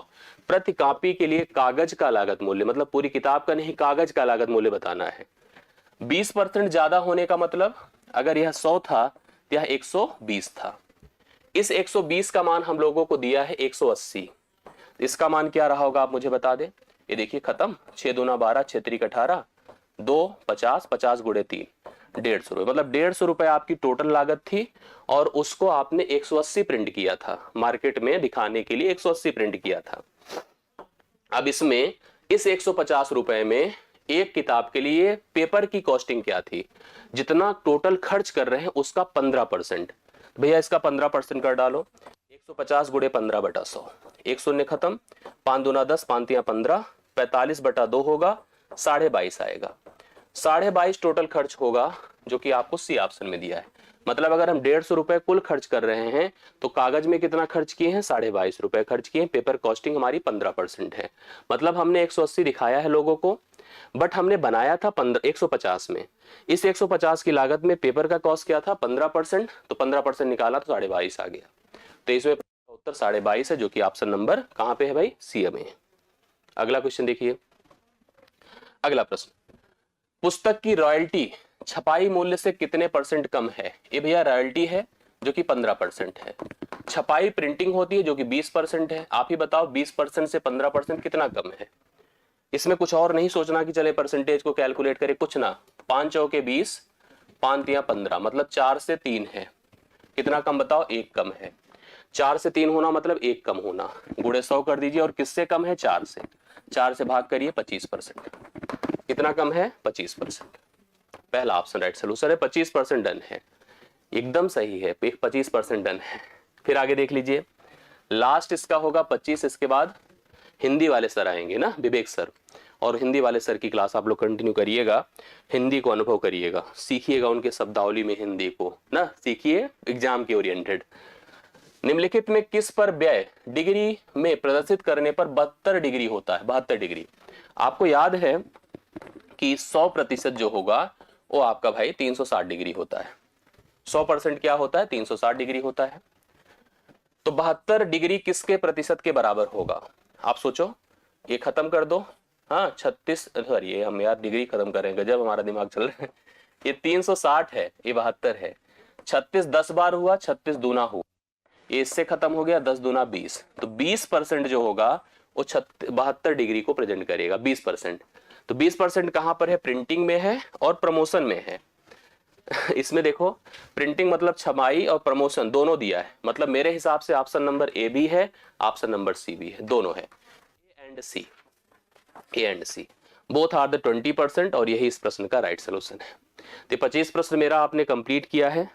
प्रति कॉपी के लिए कागज का लागत मूल्य, मतलब पूरी किताब का नहीं, कागज का लागत मूल्य बताना है। 20% ज्यादा होने का मतलब अगर यह 100 था तो यह 120 था। इस 120 का मान हम लोगों को दिया है 180। इसका मान क्या रहा होगा आप मुझे बता दें। ये देखिए खत्म, 6 दूना 12, 6 त्रिक 18, 2 50, 50 गुणे 3, 150 रुपए, मतलब 150 रुपए आपकी टोटल लागत थी और उसको आपने 180 प्रिंट किया था, मार्केट में दिखाने के लिए 180 प्रिंट किया था। अब इसमें इस 150 रुपए में एक किताब के लिए पेपर की कॉस्टिंग क्या थी, जितना टोटल खर्च कर रहे हैं उसका 15%। भैया इसका 15% कर डालो, 150 गुणे 15/100, 1 शून्य खत्म, 5 दूना 10, 5 तिया 15, 45/2 होगा, 22.5 आएगा। 22.5 टोटल खर्च होगा जो कि आपको सी ऑप्शन में दिया है। मतलब अगर हम 150 रुपए कुल खर्च कर रहे हैं तो कागज में कितना खर्च किए हैं, 22.5 रुपए खर्च किए हैं। पेपर कॉस्टिंग हमारी 15% है, मतलब हमने 180 दिखाया है लोगों को, बट हमने बनाया था 150 में। इस 150 की लागत में पेपर का कॉस्ट क्या था 15%, तो 15% निकाला तो 22.5 आ गया। तो इसमें उत्तर 22.5 है जो कि ऑप्शन नंबर कहां पे है भाई, सी में है। अगला क्वेश्चन देखिए। अगला प्रश्न, पुस्तक की रॉयल्टी छपाई मूल्य से कितने % कम है। ये भैया रॉयल्टी है जो कि 15% है। छपाई प्रिंटिंग होती है जो कि 20% है। आप ही बताओ 20% से 15% कितना कम है। इसमें कुछ और नहीं सोचना कि चले परसेंटेज को कैलकुलेट करें, कुछ ना। 5 चौके 20, 5 तिया 15, मतलब 4 से 3 है। कितना कम बताओ, 1 कम है। 4 से 3 होना मतलब 1 कम होना, गुणे 100 कर दीजिए। और किससे कम है, 4 से। 4 से भाग करिए, 25%। कितना कम है, 25%। पहला ऑप्शन राइट सोल्यूशन है। 25% डन है, एकदम सही है, 25% डन है। फिर आगे देख लीजिए, लास्ट इसका होगा 25। इसके बाद हिंदी वाले सर आएंगे ना, विवेक सर, और हिंदी वाले सर की क्लास आप लोग कंटिन्यू करिएगा, हिंदी को अनुभव करिएगा, सीखिएगा उनके शब्दावली में हिंदी को ना, सीखिए एग्जाम के ओरिएंटेड। निम्नलिखित में किस पर व्यय डिग्री में प्रदर्शित करने पर 72 डिग्री होता है? 72 डिग्री। आपको याद है कि 100% जो होगा वो आपका भाई 360 डिग्री होता है। 100% क्या होता है? 360 डिग्री होता है। तो 72 डिग्री किसके प्रतिशत के बराबर होगा? आप सोचो, ये खत्म कर दो। हाँ 36, सॉरी ये हम यार डिग्री खत्म करेंगे जब हमारा दिमाग चल रहा है। ये 360 है, ये 72 है। 36 10 बार हुआ, 36 दूना हुआ, ये इससे खत्म हो गया, 10 दूना 20। तो 20% जो होगा वो 72 डिग्री को प्रेजेंट करेगा, 20%। तो 20% कहां पर है? प्रिंटिंग में है और प्रमोशन में है। इसमें देखो, प्रिंटिंग मतलब छपाई और प्रमोशन दोनों दिया है, मतलब मेरे हिसाब से ऑप्शन नंबर ए भी है, ऑप्शन नंबर सी भी है, दोनों है, a and c, a and c both are the 20%, और यही इस प्रश्न का राइट सोल्यूशन है। तो 25 प्रश्न मेरा आपने कंप्लीट किया है।